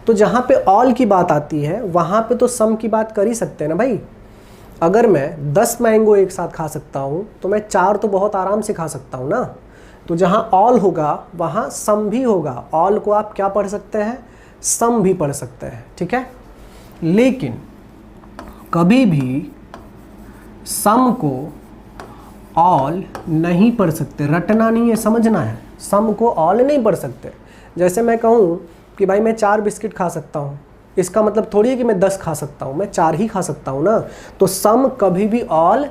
तो जहाँ पे ऑल की बात आती है वहाँ पे तो सम की बात कर ही सकते हैं ना भाई। अगर मैं 10 मैंगो एक साथ खा सकता हूँ तो मैं 4 तो बहुत आराम से खा सकता हूँ ना। तो जहाँ ऑल होगा वहाँ सम भी होगा। ऑल को आप क्या पढ़ सकते हैं? सम भी पढ़ सकते हैं, ठीक है। लेकिन कभी भी सम को ऑल नहीं पढ़ सकते, रटना नहीं है, समझना है। सम को ऑल नहीं पढ़ सकते। जैसे मैं कहूँ कि भाई मैं 4 बिस्किट खा सकता हूँ, इसका मतलब थोड़ी है कि मैं 10 खा सकता हूँ, मैं 4 ही खा सकता हूँ ना। तो सम कभी भी ऑल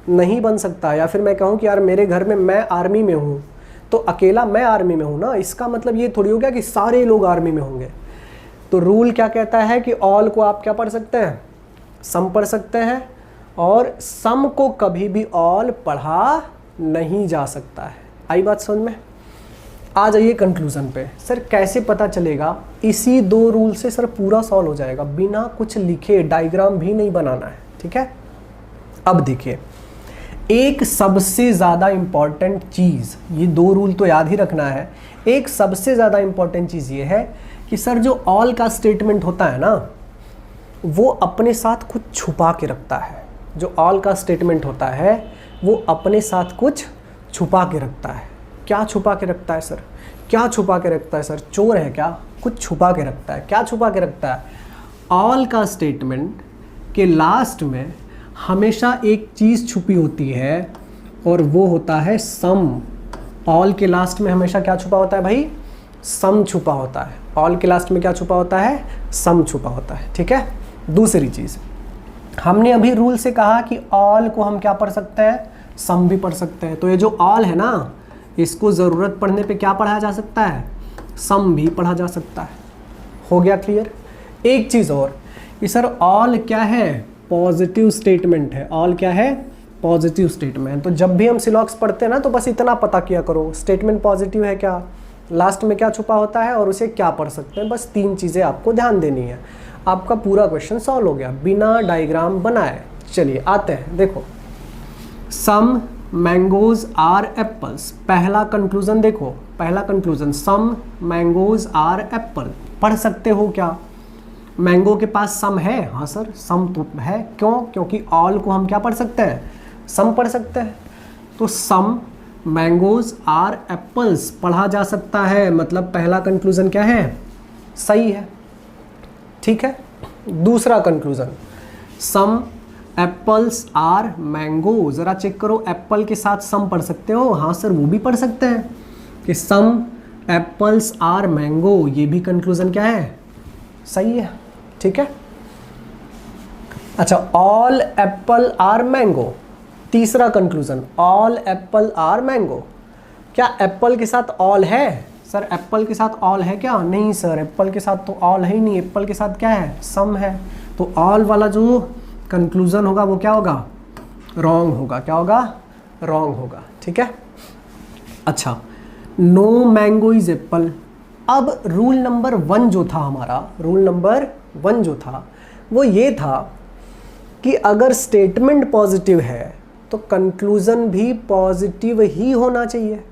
नहीं बन सकता। या फिर मैं कहूँ कि यार मेरे घर में मैं आर्मी में हूँ तो अकेला मैं आर्मी में हूँ ना, इसका मतलब ये थोड़ी हो गया कि सारे लोग आर्मी में होंगे। तो रूल क्या कहता है कि ऑल को आप क्या पढ़ सकते हैं? सम पढ़ सकते हैं, और सम को कभी भी ऑल पढ़ा नहीं जा सकता है। आई बात समझ में? आ जाइए कंक्लूजन पे। सर कैसे पता चलेगा? इसी 2 रूल से सर पूरा सॉल्व हो जाएगा, बिना कुछ लिखे, डायग्राम भी नहीं बनाना है, ठीक है। अब देखिए, एक सबसे ज़्यादा इम्पॉर्टेंट चीज़, ये 2 रूल तो याद ही रखना है। एक सबसे ज़्यादा इम्पॉर्टेंट चीज़ ये है कि सर जो ऑल का स्टेटमेंट होता है ना, वो अपने साथ कुछ छुपा के रखता है। जो ऑल का स्टेटमेंट होता है वो अपने साथ कुछ छुपा के रखता है। क्या छुपा के रखता है सर? क्या छुपा के रखता है सर? चोर है क्या? कुछ छुपा के रखता है। क्या छुपा के रखता है? ऑल का स्टेटमेंट के लास्ट में हमेशा एक चीज़ छुपी होती है और वो होता है सम। ऑल के लास्ट में हमेशा क्या छुपा होता है भाई? सम छुपा होता है। ऑल के लास्ट में क्या छुपा होता है? सम छुपा होता है, ठीक है। दूसरी चीज़, हमने अभी रूल से कहा कि ऑल को हम क्या पढ़ सकते हैं? सम भी पढ़ सकते हैं। तो ये जो ऑल है ना, इसको ज़रूरत पड़ने पे क्या पढ़ा जा सकता है? सम भी पढ़ा जा सकता है। हो गया क्लियर? एक चीज़ और कि सर ऑल क्या है? पॉजिटिव स्टेटमेंट है। ऑल क्या है? Positive statement. तो जब भी हम सिलॉक्स पढ़ते हैं ना तो बस इतना पता किया करो, स्टेटमेंट पॉजिटिव है क्या, लास्ट में क्या छुपा होता है और उसे क्या पढ़ सकते हैं। बस 3 चीज़ें आपको ध्यान देनी है। आपका पूरा क्वेश्चन सॉल्व हो गया बिना डायग्राम बनाए। चलिए आते हैं, देखो, सम मैंगोज आर एप्पल्स। पहला कंक्लूजन देखो, पहला conclusion, some mangoes are apple. पढ़ सकते हो क्या? मैंगो के पास सम है? हाँ सर, सम तो है। क्यों? क्योंकि ऑल को हम क्या पढ़ सकते हैं? सम पढ़ सकते हैं। तो सम मैंगोज आर एप्पल्स पढ़ा जा सकता है, मतलब पहला कंक्लूजन क्या है, सही है। ठीक है, दूसरा conclusion, some apples are mango, जरा चेक करो, एप्पल के साथ सम पढ़ सकते हो? हाँ सर, वो भी पढ़ सकते हैं कि सम एप्पल्स आर मैंगो, ये भी कंक्लूजन क्या है, सही है। ठीक है, अच्छा, ऑल एप्पल आर मैंगो, तीसरा conclusion, all apple are mango, क्या एप्पल के साथ ऑल है? सर एप्पल के साथ ऑल है क्या? नहीं सर, एप्पल के साथ तो ऑल है ही नहीं, एप्पल के साथ क्या है, सम है। तो ऑल वाला जो कंक्लूजन होगा वो क्या होगा, रॉन्ग होगा। क्या होगा, रॉन्ग होगा। ठीक है, अच्छा, नो मैंगो इज एप्पल। अब रूल नंबर 1 जो था हमारा, रूल नंबर 1 जो था वो ये था कि अगर स्टेटमेंट पॉजिटिव है तो कंक्लूजन भी पॉजिटिव ही होना चाहिए।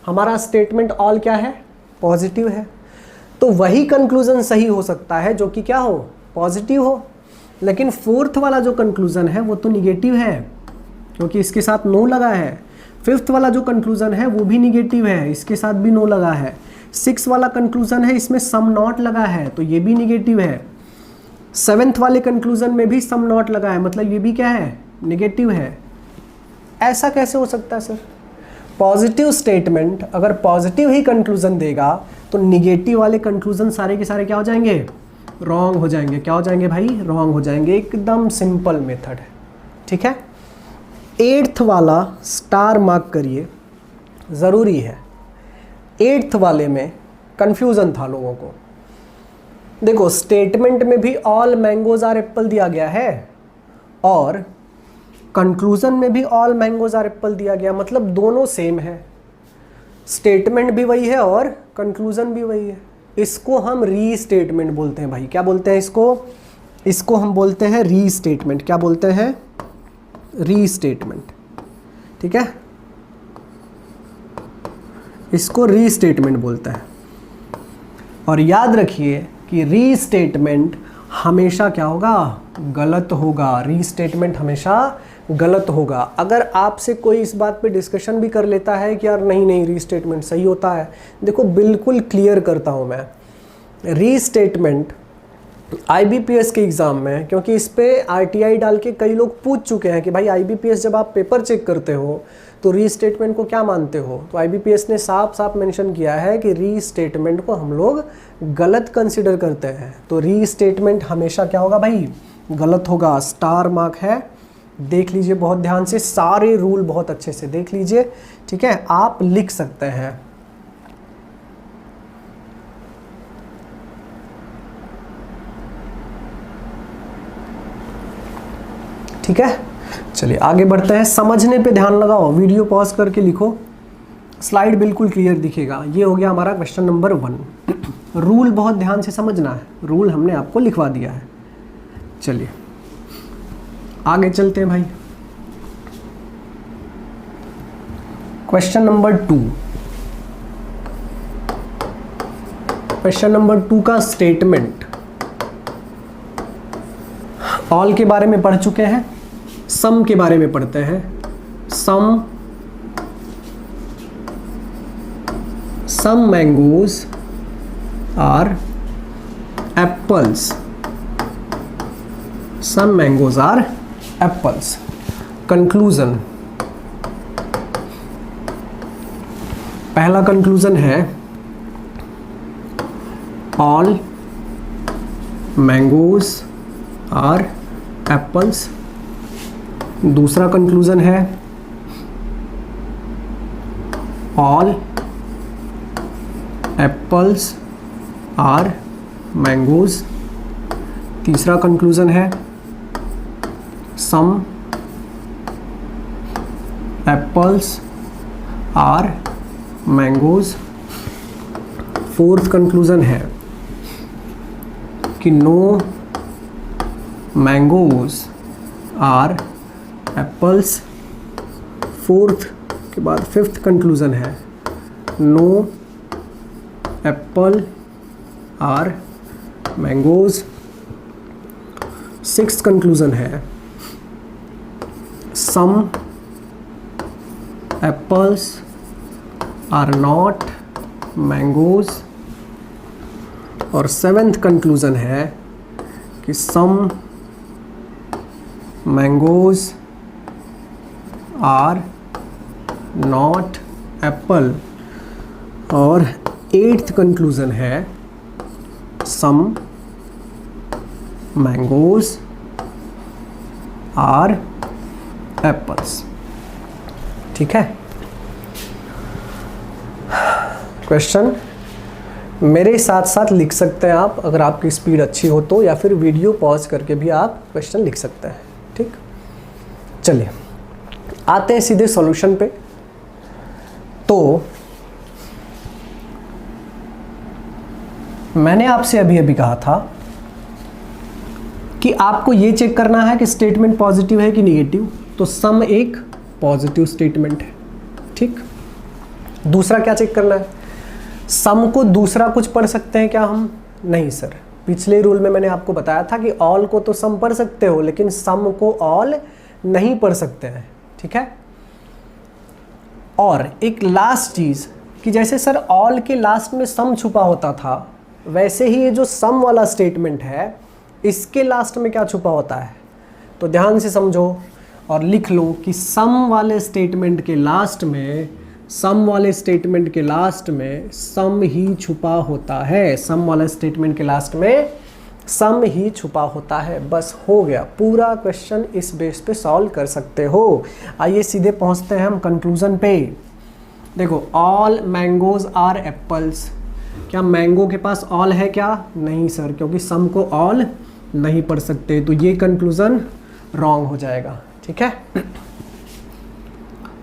हमारा स्टेटमेंट ऑल क्या है, पॉजिटिव है, तो वही कंक्लूजन सही हो सकता है जो कि क्या हो, पॉजिटिव हो। लेकिन फोर्थ वाला जो कंक्लूजन है वो तो निगेटिव है, क्योंकि इसके साथ नो लगा है। फिफ्थ वाला जो कंक्लूजन है वो भी निगेटिव है, इसके साथ भी नो लगा है। सिक्स वाला कंक्लूजन है, इसमें सम नॉट लगा है, तो ये भी निगेटिव है। सेवेंथ वाले कंक्लूजन में भी सम नॉट लगा है, मतलब ये भी क्या है, निगेटिव है। ऐसा कैसे हो सकता है सर? पॉजिटिव स्टेटमेंट अगर पॉजिटिव ही कंक्लूजन देगा तो निगेटिव वाले कंक्लूजन सारे के सारे क्या हो जाएंगे, रॉन्ग हो जाएंगे। क्या हो जाएंगे भाई, रॉन्ग हो जाएंगे। एकदम सिंपल मेथड है। ठीक है, 8th वाला स्टार मार्क करिए, ज़रूरी है। 8th वाले में कंफ्यूजन था लोगों को। देखो, स्टेटमेंट में भी ऑल मैंगोज आर एप्पल दिया गया है और कंक्लूजन में भी ऑल मैंगोज आर एप्पल दिया गया, मतलब दोनों सेम है। स्टेटमेंट भी वही है और कंक्लूजन भी वही है। इसको हम रीस्टेटमेंट बोलते हैं भाई। क्या बोलते हैं इसको हम बोलते हैं रीस्टेटमेंट। क्या बोलते हैं, रीस्टेटमेंट। ठीक है, इसको रीस्टेटमेंट बोलते हैं। और याद रखिए कि रीस्टेटमेंट हमेशा क्या होगा, गलत होगा। रीस्टेटमेंट हमेशा गलत होगा। अगर आपसे कोई इस बात पे डिस्कशन भी कर लेता है कि यार नहीं रीस्टेटमेंट सही होता है, देखो बिल्कुल क्लियर करता हूँ मैं। रीस्टेटमेंट IBPS के एग्ज़ाम में, क्योंकि इस पे RTI डाल के कई लोग पूछ चुके हैं कि भाई IBPS जब आप पेपर चेक करते हो तो रीस्टेटमेंट को क्या मानते हो, तो IBPS ने साफ साफ मेंशन किया है कि रीस्टेटमेंट को हम लोग गलत कंसिडर करते हैं। तो रीस्टेटमेंट हमेशा क्या होगा भाई, गलत होगा। स्टार मार्क है, देख लीजिए बहुत ध्यान से, सारे रूल बहुत अच्छे से देख लीजिए। ठीक है, आप लिख सकते हैं। ठीक है, चलिए आगे बढ़ते हैं। समझने पे ध्यान लगाओ, वीडियो पॉज करके लिखो, स्लाइड बिल्कुल क्लियर दिखेगा। ये हो गया हमारा क्वेश्चन नंबर 1। रूल बहुत ध्यान से समझना है, रूल हमने आपको लिखवा दिया है। चलिए आगे चलते हैं भाई। Question number 2। क्वेश्चन नंबर 2 का स्टेटमेंट, ऑल के बारे में पढ़ चुके हैं, सम के बारे में पढ़ते हैं। Some mangoes are apples. Some mangoes are apples. Conclusion, पहला कंक्लूजन है ऑल मैंगोज आर एप्पल्स। दूसरा कंक्लूजन है ऑल एप्पल्स आर मैंगोज। तीसरा कंक्लूजन है some apples are mangoes. Fourth conclusion है कि no mangoes are apples. Fourth के बाद फिफ्थ कंक्लूजन है no apple are mangoes. Sixth conclusion है some apples are not mangoes. और 7th कंक्लूजन है कि some mangoes are not Apple. और 8th कंक्लूजन है सम मैंगोज आर एप्पल्स। ठीक है, क्वेश्चन मेरे साथ साथ लिख सकते हैं आप, अगर आपकी स्पीड अच्छी हो तो, या फिर वीडियो पॉज करके भी आप क्वेश्चन लिख सकते हैं। ठीक, चलिए आते हैं सीधे सॉल्यूशन पे। तो मैंने आपसे अभी अभी कहा था कि आपको ये चेक करना है कि स्टेटमेंट पॉजिटिव है कि निगेटिव। तो सम एक पॉजिटिव स्टेटमेंट है। ठीक, दूसरा क्या चेक करना है? सम को दूसरा कुछ पढ़ सकते हैं क्या हम? नहीं सर, पिछले रूल में मैंने आपको बताया था कि ऑल को तो सम पढ़ सकते हो, लेकिन सम को ऑल नहीं पढ़ सकते हैं। ठीक है, और एक लास्ट चीज कि जैसे सर ऑल के लास्ट में सम छुपा होता था, वैसे ही ये जो सम वाला स्टेटमेंट है इसके लास्ट में क्या छुपा होता है? तो ध्यान से समझो और लिख लो कि सम वाले स्टेटमेंट के लास्ट में, सम वाले स्टेटमेंट के लास्ट में सम ही छुपा होता है। सम वाले स्टेटमेंट के लास्ट में सम ही छुपा होता है। बस हो गया, पूरा क्वेश्चन इस बेस पे सॉल्व कर सकते हो। आइए सीधे पहुंचते हैं हम कंक्लूजन पे। देखो, ऑल मैंगोज आर एप्पल्स, क्या मैंगो के पास ऑल है क्या? नहीं सर, क्योंकि सम को ऑल नहीं पढ़ सकते, तो ये कंक्लूजन रॉन्ग हो जाएगा। ठीक है,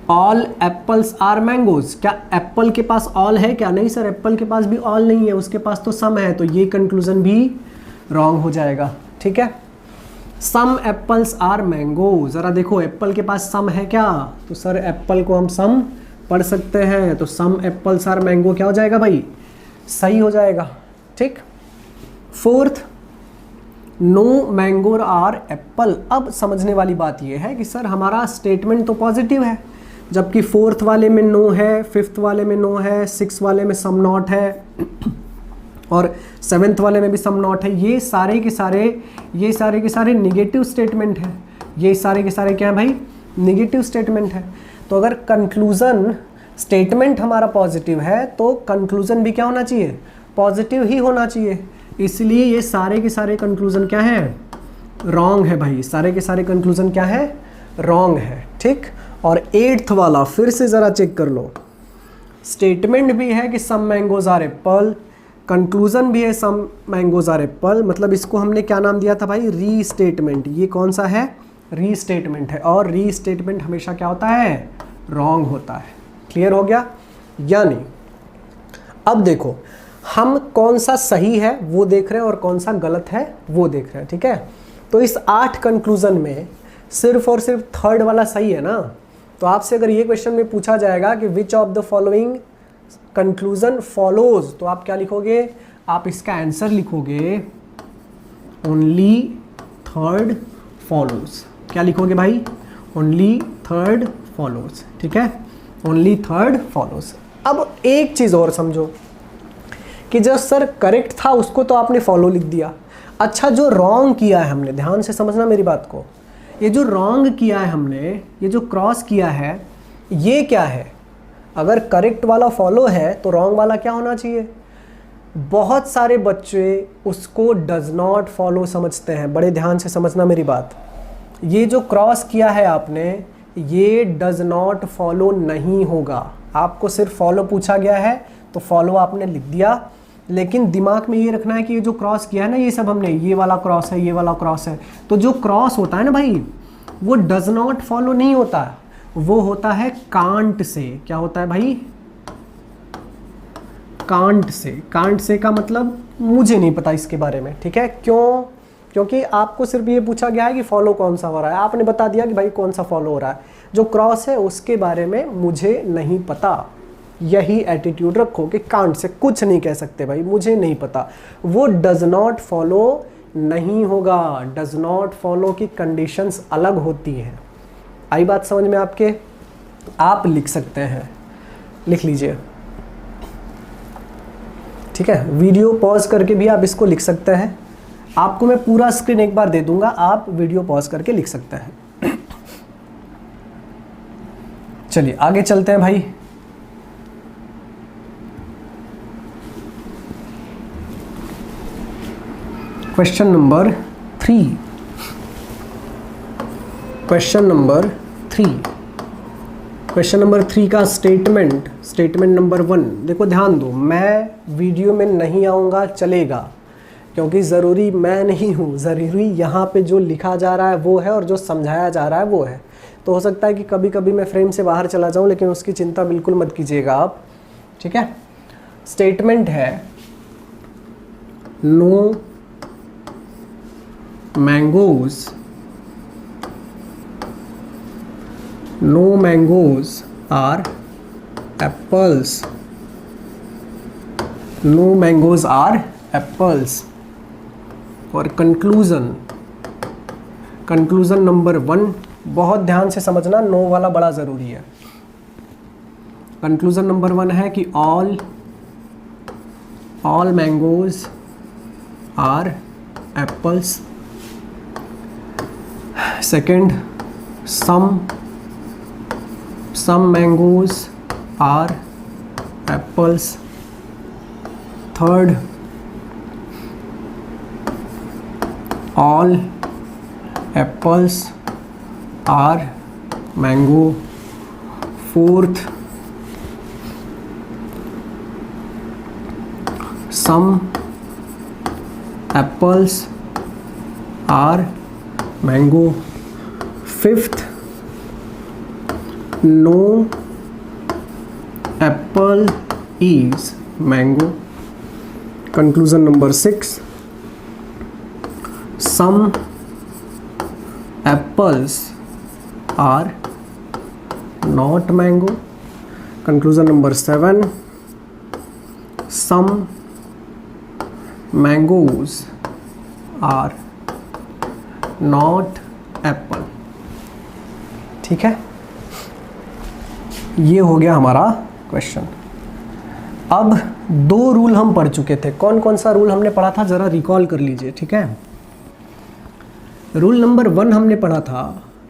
ऑल एप्पल्स आर मैंगोज, क्या एप्पल के पास ऑल है क्या? नहीं सर, एप्पल के पास भी ऑल नहीं है, उसके पास तो सम है, तो ये कंक्लूजन भी रॉन्ग हो जाएगा। ठीक है, सम एप्पल्स आर मैंगो, जरा देखो एप्पल के पास सम है क्या? तो सर एप्पल को हम सम पढ़ सकते हैं, तो सम एप्पल्स आर मैंगो क्या हो जाएगा भाई? सही हो जाएगा। ठीक, 4th, no mango are Apple. अब समझने वाली बात यह है कि सर हमारा स्टेटमेंट तो पॉजिटिव है, जबकि 4th वाले में नो है, 5th वाले में नो है, 6th वाले में सम नॉट है, और 7th वाले में भी सम नॉट है। ये सारे के सारे निगेटिव स्टेटमेंट हैं। ये सारे के सारे क्या है भाई? निगेटिव स्टेटमेंट है। तो अगर कंक्लूजन स्टेटमेंट हमारा पॉजिटिव है तो कंक्लूजन भी क्या होना चाहिए? पॉजिटिव ही होना चाहिए। इसलिए ये सारे के सारे कंक्लूजन क्या है? रॉन्ग है भाई। सारे के सारे कंक्लूजन क्या है? रॉन्ग है। ठीक, और 8th वाला फिर से ज़रा चेक कर लो। स्टेटमेंट भी है कि some mangoes are Apple, conclusion भी है सम मैंगोज आर एप्पल, मतलब इसको हमने क्या नाम दिया था भाई? री स्टेटमेंट। ये कौन सा है? री स्टेटमेंट है, और री स्टेटमेंट हमेशा क्या होता है? रॉन्ग होता है। क्लियर हो गया? यानी अब देखो, हम कौन सा सही है वो देख रहे हैं और कौन सा गलत है वो देख रहे हैं। ठीक है, तो इस 8 कंक्लूजन में सिर्फ और सिर्फ 3rd वाला सही है ना। तो आपसे अगर ये क्वेश्चन में पूछा जाएगा कि which of the following conclusion follows, तो आप क्या लिखोगे? आप इसका आंसर लिखोगे ओनली 3rd फॉलोज। क्या लिखोगे भाई? Only 3rd follows. ठीक है, ओनली 3rd फॉलोज। अब एक चीज़ और समझो कि जो सर करेक्ट था उसको तो आपने फॉलो लिख दिया। अच्छा, जो रॉन्ग किया है हमने, ध्यान से समझना मेरी बात को, ये जो रॉन्ग किया है हमने, ये जो क्रॉस किया है, ये क्या है? अगर करेक्ट वाला फॉलो है तो रॉन्ग वाला क्या होना चाहिए? बहुत सारे बच्चे उसको डज नॉट फॉलो समझते हैं। बड़े ध्यान से समझना मेरी बात। ये जो क्रॉस किया है आपने, ये डज नॉट फॉलो नहीं होगा। आपको सिर्फ फॉलो पूछा गया है तो फॉलो आपने लिख दिया, लेकिन दिमाग में ये रखना है कि ये जो क्रॉस किया है ना, ये सब हमने, ये वाला क्रॉस है, ये वाला क्रॉस है, तो जो क्रॉस होता है ना भाई, वो डज नॉट फॉलो नहीं होता, वो होता है कांट से। क्या होता है भाई? Can't say. कांट से का मतलब मुझे नहीं पता इसके बारे में। ठीक है, क्यों? क्योंकि आपको सिर्फ ये पूछा गया है कि फॉलो कौन सा हो रहा है, आपने बता दिया कि भाई कौन सा फॉलो हो रहा है। जो क्रॉस है उसके बारे में मुझे नहीं पता। यही एटीट्यूड रखो कि कांट से कुछ नहीं कह सकते भाई, मुझे नहीं पता। वो डज नॉट फॉलो नहीं होगा। डज नॉट फॉलो की कंडीशंस अलग होती हैं। आई बात समझ में आपके? आप लिख सकते हैं, लिख लीजिए, ठीक है। वीडियो पॉज करके भी आप इसको लिख सकते हैं। आपको मैं पूरा स्क्रीन एक बार दे दूंगा, आप वीडियो पॉज करके लिख सकते हैं। चलिए आगे चलते हैं भाई। Question number 3। क्वेश्चन नंबर 3 का स्टेटमेंट नंबर 1। देखो ध्यान दो, मैं वीडियो में नहीं आऊँगा चलेगा, क्योंकि ज़रूरी मैं नहीं हूँ, ज़रूरी यहाँ पे जो लिखा जा रहा है वो है और जो समझाया जा रहा है वो है। तो हो सकता है कि कभी कभी मैं फ्रेम से बाहर चला जाऊँ, लेकिन उसकी चिंता बिल्कुल मत कीजिएगा आप, ठीक है। स्टेटमेंट है no mangoes are apples. No mangoes are apples. और कंक्लूजन नंबर 1, बहुत ध्यान से समझना, नो वाला बड़ा ज़रूरी है। कंक्लूजन नंबर 1 है कि all mangoes are apples. Second, some mangoes are apples. Third, all apples are mango. Fourth, some apples are mango. Fifth, no apple is mango. Conclusion number 6, some apples are not mango. Conclusion number 7, some mangoes are not apple। ठीक है, ये हो गया हमारा question. अब 2 rule हम पढ़ चुके थे। कौन कौन सा रूल हमने पढ़ा था, ज़रा रिकॉल कर लीजिए, ठीक है। रूल नंबर 1 हमने पढ़ा था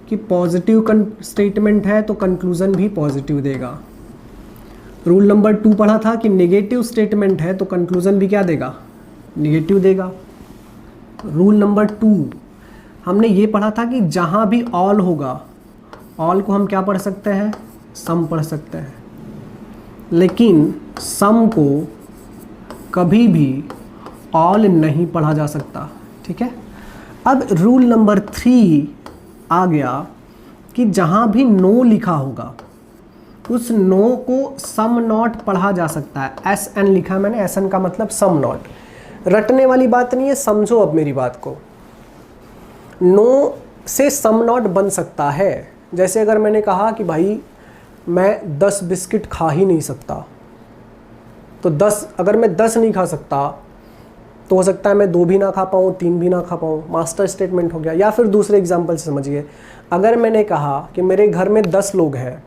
कि पॉजिटिव स्टेटमेंट है तो कंक्लूजन भी पॉजिटिव देगा। रूल नंबर 2 पढ़ा था कि नेगेटिव स्टेटमेंट है तो कंक्लूजन भी क्या देगा, नेगेटिव देगा। रूल नंबर 2 हमने ये पढ़ा था कि जहाँ भी ऑल होगा, ऑल को हम क्या पढ़ सकते हैं, सम पढ़ सकते हैं, लेकिन सम को कभी भी ऑल नहीं पढ़ा जा सकता, ठीक है। अब रूल नंबर 3 आ गया कि जहाँ भी नो लिखा होगा उस नो को सम नॉट पढ़ा जा सकता है। SN लिखा मैंने, SN का मतलब सम नॉट। रटने वाली बात नहीं है, समझो अब मेरी बात को। नो से सम नॉट बन सकता है। जैसे अगर मैंने कहा कि भाई मैं 10 बिस्किट खा ही नहीं सकता, तो 10, अगर मैं 10 नहीं खा सकता तो हो सकता है मैं 2 भी ना खा पाऊँ, 3 भी ना खा पाऊँ, मास्टर स्टेटमेंट हो गया। या फिर दूसरे एग्जाम्पल से समझिए, अगर मैंने कहा कि मेरे घर में 10 लोग हैं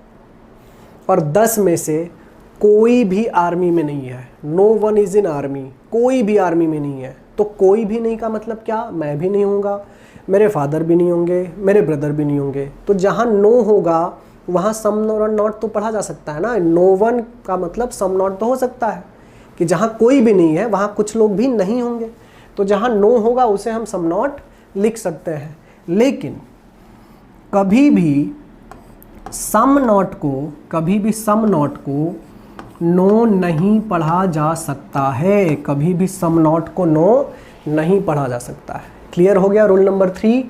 और 10 में से कोई भी आर्मी में नहीं है, no one is in army, कोई भी आर्मी में नहीं है, तो कोई भी नहीं का मतलब क्या, मैं भी नहीं होऊंगा, मेरे फादर भी नहीं होंगे, मेरे ब्रदर भी नहीं होंगे। तो जहाँ नो होगा वहाँ सम और नॉट तो पढ़ा जा सकता है ना। नो वन का मतलब सम नॉट तो हो सकता है कि जहाँ कोई भी नहीं है वहाँ कुछ लोग भी नहीं होंगे, तो जहाँ नो होगा उसे हम सम नॉट लिख सकते हैं। लेकिन कभी भी सम नॉट को नो नहीं पढ़ा जा सकता है, कभी भी सम नॉट को नो नहीं पढ़ा जा सकता है। क्लियर हो गया रूल नंबर 3।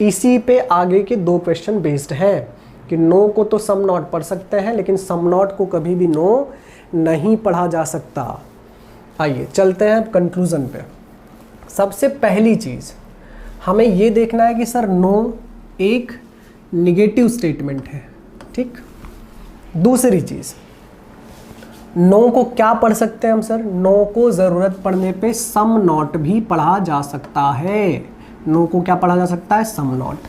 इसी पे आगे के 2 क्वेश्चन बेस्ड हैं कि नो को तो सम नॉट पढ़ सकते हैं, लेकिन सम नॉट को कभी भी नो नहीं पढ़ा जा सकता। आइए चलते हैं कंक्लूजन पे। सबसे पहली चीज़ हमें ये देखना है कि सर नो एक निगेटिव स्टेटमेंट है, ठीक। दूसरी चीज़, नो को क्या पढ़ सकते हैं हम सर, नो को ज़रूरत पड़ने पे सम नॉट भी पढ़ा जा सकता है। नो को क्या पढ़ा जा सकता है, सम नॉट।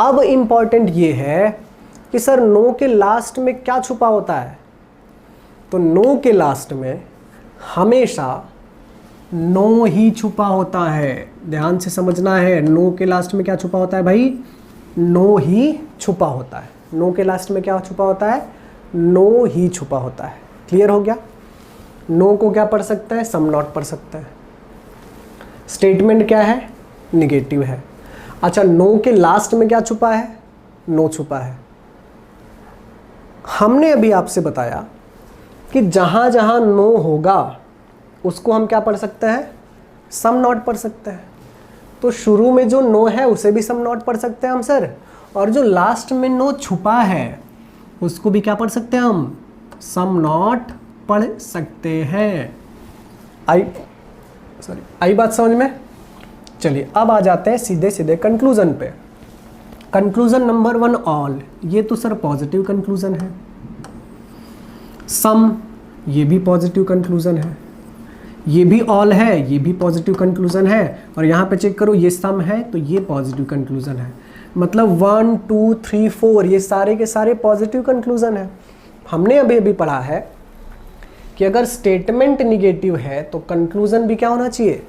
अब इम्पॉर्टेंट ये है कि सर नो के लास्ट में क्या छुपा होता है, तो नो के लास्ट में हमेशा नो ही छुपा होता है। ध्यान से समझना है, नो के लास्ट में क्या छुपा होता है भाई, नो ही छुपा होता है। नो के लास्ट में क्या छुपा होता है, नो ही छुपा होता है। क्लियर हो गया। नो को क्या पढ़ सकता है, सम नॉट पढ़ सकता है। स्टेटमेंट क्या है, निगेटिव है। अच्छा, नो के लास्ट में क्या छुपा है, नो छुपा है। हमने अभी आपसे बताया कि जहां जहां नो होगा उसको हम क्या पढ़ सकते हैं, सम नॉट पढ़ सकते हैं। तो शुरू में जो नो है उसे भी सम नॉट पढ़ सकते हैं हम सर, और जो लास्ट में नो छुपा है उसको भी क्या पढ़ सकते हैं हम, सम नॉट पढ़ सकते हैं। आई बात समझ में। चलिए अब आ जाते हैं सीधे सीधे कंक्लूजन पे। कंक्लूजन नंबर 1 ऑल, ये तो सर पॉजिटिव कंक्लूजन है। सम, ये भी पॉजिटिव कंक्लूजन है। ये भी ऑल है, ये भी पॉजिटिव कंक्लूजन है। और यहाँ पे चेक करो, ये सम है तो ये पॉजिटिव कंक्लूजन है। मतलब 1 2 3 4 ये सारे के सारे पॉजिटिव कंक्लूजन है। हमने अभी अभी पढ़ा है कि अगर स्टेटमेंट निगेटिव है तो कंक्लूजन भी क्या होना चाहिए,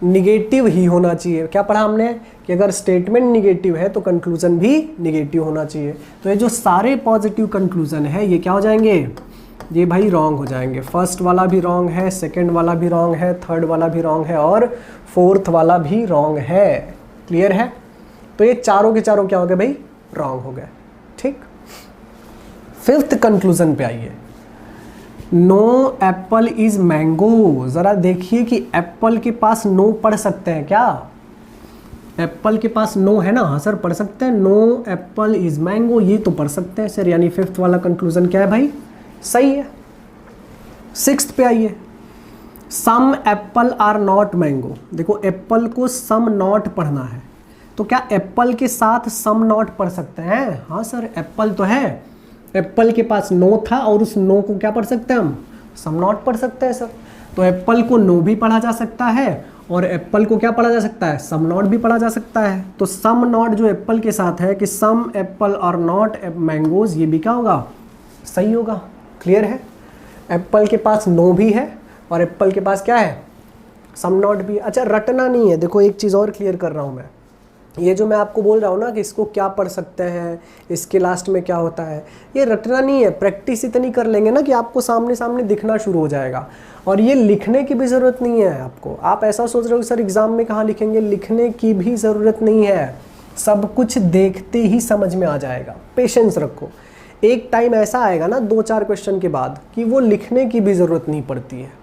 निगेटिव ही होना चाहिए। क्या पढ़ा हमने कि अगर स्टेटमेंट निगेटिव है तो कंक्लूजन भी निगेटिव होना चाहिए। तो ये जो सारे पॉजिटिव कंक्लूजन है ये क्या हो जाएंगे, ये भाई रॉन्ग हो जाएंगे। फर्स्ट वाला भी रॉन्ग है, सेकंड वाला भी रॉन्ग है, थर्ड वाला भी रॉन्ग है और फोर्थ वाला भी रॉन्ग है। क्लियर है। तो ये चारों के चारों क्या हो गए भाई, रॉन्ग हो गए। ठीक। फिफ्थ कंक्लूजन पे आइए। No apple is mango. जरा देखिए कि एप्पल के पास नो पढ़ सकते हैं क्या, एप्पल के पास नो है ना, हाँ सर पढ़ सकते हैं। नो एप्पल इज मैंगो, ये तो पढ़ सकते हैं सर। यानी फिफ्थ वाला कंक्लूजन क्या है भाई, सही है। सिक्स्थ पे आइए। सम एप्पल आर नॉट मैंगो। देखो एप्पल को सम नॉट पढ़ना है तो क्या एप्पल के साथ सम नॉट पढ़ सकते हैं, हाँ सर एप्पल तो है, एप्पल के पास नो था और उस नो को क्या पढ़ सकते हैं हम, सम नॉट पढ़ सकते हैं सर। तो एप्पल को नो भी पढ़ा जा सकता है और एप्पल को क्या पढ़ा जा सकता है, सम नॉट भी पढ़ा जा सकता है। तो सम नॉट जो एप्पल के साथ है कि सम एप्पल और नॉट मैंगोज, ये भी क्या होगा, सही होगा। क्लियर है। एप्पल के पास नो भी है और एप्पल के पास क्या है, सम नॉट भी। अच्छा रटना नहीं है, देखो एक चीज़ और क्लियर कर रहा हूँ मैं, ये जो मैं आपको बोल रहा हूँ ना कि इसको क्या पढ़ सकते हैं, इसके लास्ट में क्या होता है, ये रटना नहीं है। प्रैक्टिस इतनी कर लेंगे ना कि आपको सामने सामने दिखना शुरू हो जाएगा। और ये लिखने की भी ज़रूरत नहीं है आपको। आप ऐसा सोच रहे हो सर एग्ज़ाम में कहाँ लिखेंगे, लिखने की भी ज़रूरत नहीं है, सब कुछ देखते ही समझ में आ जाएगा। पेशेंस रखो, एक टाइम ऐसा आएगा ना 2-4 क्वेश्चन के बाद कि वो लिखने की भी ज़रूरत नहीं पड़ती है,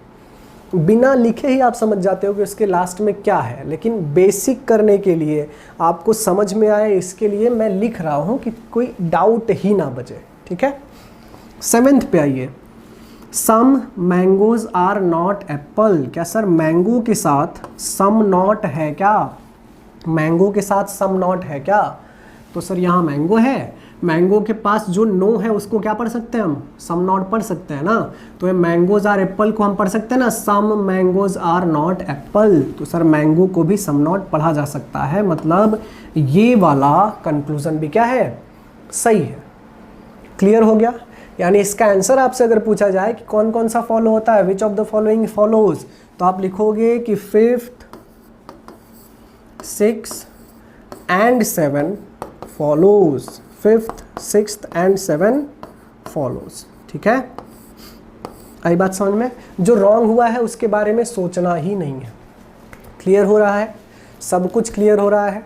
बिना लिखे ही आप समझ जाते हो कि उसके लास्ट में क्या है। लेकिन बेसिक करने के लिए, आपको समझ में आए इसके लिए मैं लिख रहा हूँ कि कोई डाउट ही ना बचे। ठीक है। 7th पे आइए। सम मैंगोज आर नॉट एप्पल। क्या सर मैंगो के साथ सम नॉट है क्या, मैंगो के साथ सम नॉट है क्या, तो सर यहाँ मैंगो है, मैंगो के पास जो नो है उसको क्या पढ़ सकते हैं हम, सम नॉट पढ़ सकते हैं ना। तो ये मैंगोज आर एप्पल को हम पढ़ सकते हैं ना, सम मैंगोज आर नॉट एप्पल। तो सर मैंगो को भी सम नॉट पढ़ा जा सकता है। मतलब ये वाला कंक्लूजन भी क्या है, सही है। क्लियर हो गया। यानी इसका आंसर आपसे अगर पूछा जाए कि कौन कौन सा फॉलो होता है, which of the following follows, तो आप लिखोगे कि 5th 6th and 7 follows, 5th 6th and 7 follows। ठीक है। आई बात समझ में। जो रॉन्ग हुआ है उसके बारे में सोचना ही नहीं है। क्लियर हो रहा है, सब कुछ क्लियर हो रहा है।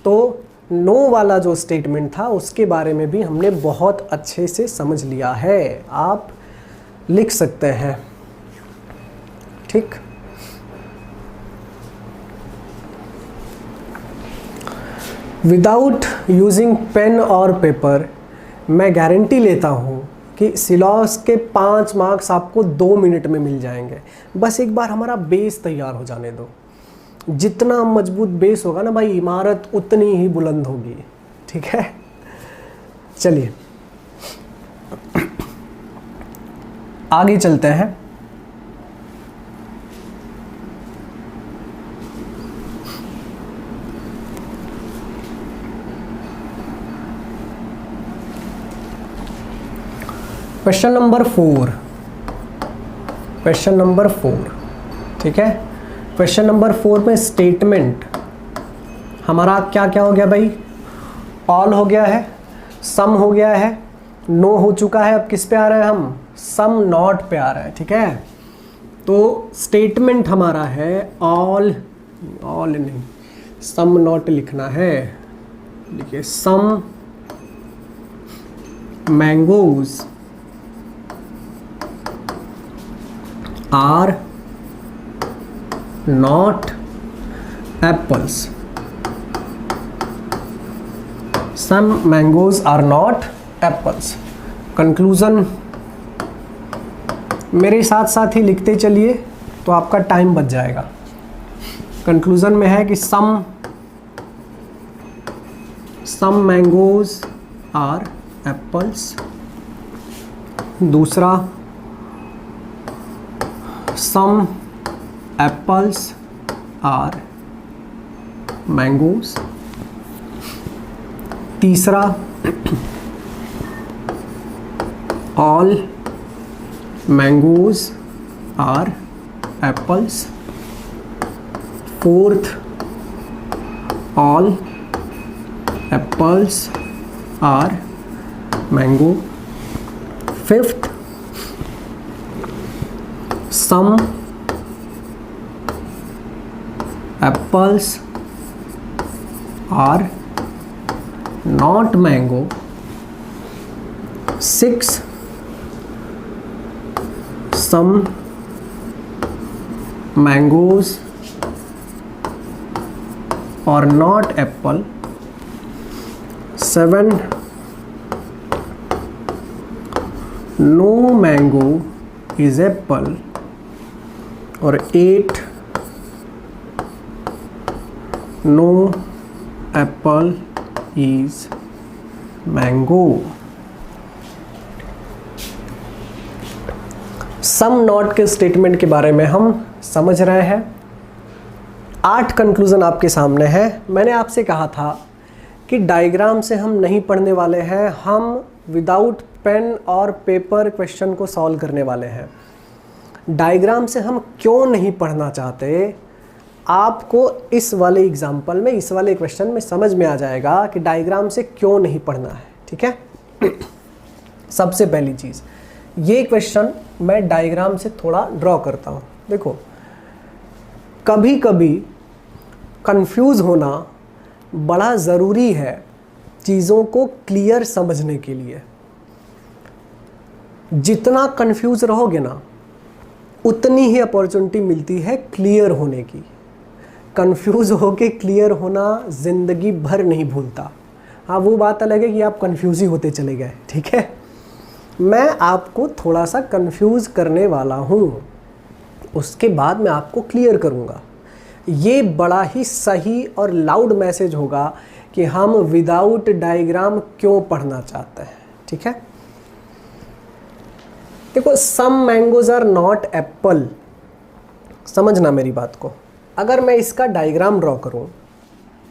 तो नो वाला जो स्टेटमेंट था उसके बारे में भी हमने बहुत अच्छे से समझ लिया है, आप लिख सकते हैं। ठीक। विदाउट यूजिंग पेन और पेपर मैं गारंटी लेता हूँ कि सिलॉस के 5 मार्क्स आपको 2 मिनट में मिल जाएंगे। बस एक बार हमारा बेस तैयार हो जाने दो। जितना मजबूत बेस होगा ना भाई, इमारत उतनी ही बुलंद होगी। ठीक है। चलिए आगे चलते हैं। क्वेश्चन नंबर 4, क्वेश्चन नंबर 4, ठीक है। क्वेश्चन नंबर 4 में स्टेटमेंट हमारा क्या क्या हो गया भाई? ऑल हो गया है, सम हो गया है, नो हो चुका है। अब किस पे आ रहे हैं हम? सम नॉट पे आ रहे हैं, ठीक है। तो स्टेटमेंट हमारा है ऑल, ऑल नहीं, सम नॉट लिखना है। लिखिए some mangoes are not apples. Some mangoes are not apples. Conclusion मेरे साथ साथ ही लिखते चलिए तो आपका टाइम बच जाएगा। कंक्लूजन में है कि सम मैंगोज आर एप्पल्स। दूसरा, सम एप्पल्स आर मैंगोज। तीसरा, all mangoes are apples. Fourth, all apples are mango. Fifth, some apples are not mango. Six, some mangoes are not apple. 7, no mango is apple. और 8, no apple is mango. Some not के statement के बारे में हम समझ रहे हैं। 8 conclusion आपके सामने है। मैंने आपसे कहा था कि डायग्राम से हम नहीं पढ़ने वाले हैं, हम विदाउट पेन और पेपर क्वेश्चन को सॉल्व करने वाले हैं। डायग्राम से हम क्यों नहीं पढ़ना चाहते, आपको इस वाले एग्जाम्पल में, इस वाले क्वेश्चन में समझ में आ जाएगा कि डायग्राम से क्यों नहीं पढ़ना है, ठीक है। सबसे पहली चीज़, ये क्वेश्चन मैं डायग्राम से थोड़ा ड्रॉ करता हूँ। देखो, कभी कभी कंफ्यूज होना बड़ा ज़रूरी है चीज़ों को क्लियर समझने के लिए। जितना कंफ्यूज रहोगे ना, उतनी ही अपॉर्चुनिटी मिलती है क्लियर होने की। कंफ्यूज होके क्लियर होना ज़िंदगी भर नहीं भूलता। हाँ, वो बात अलग है कि आप कंफ्यूज ही होते चले गए, ठीक है। मैं आपको थोड़ा सा कंफ्यूज करने वाला हूँ, उसके बाद मैं आपको क्लियर करूँगा। ये बड़ा ही सही और लाउड मैसेज होगा कि हम विदाउट डायग्राम क्यों पढ़ना चाहते हैं, ठीक है। देखो, some mangoes are not Apple, समझना मेरी बात को। अगर मैं इसका डायग्राम ड्रॉ करूं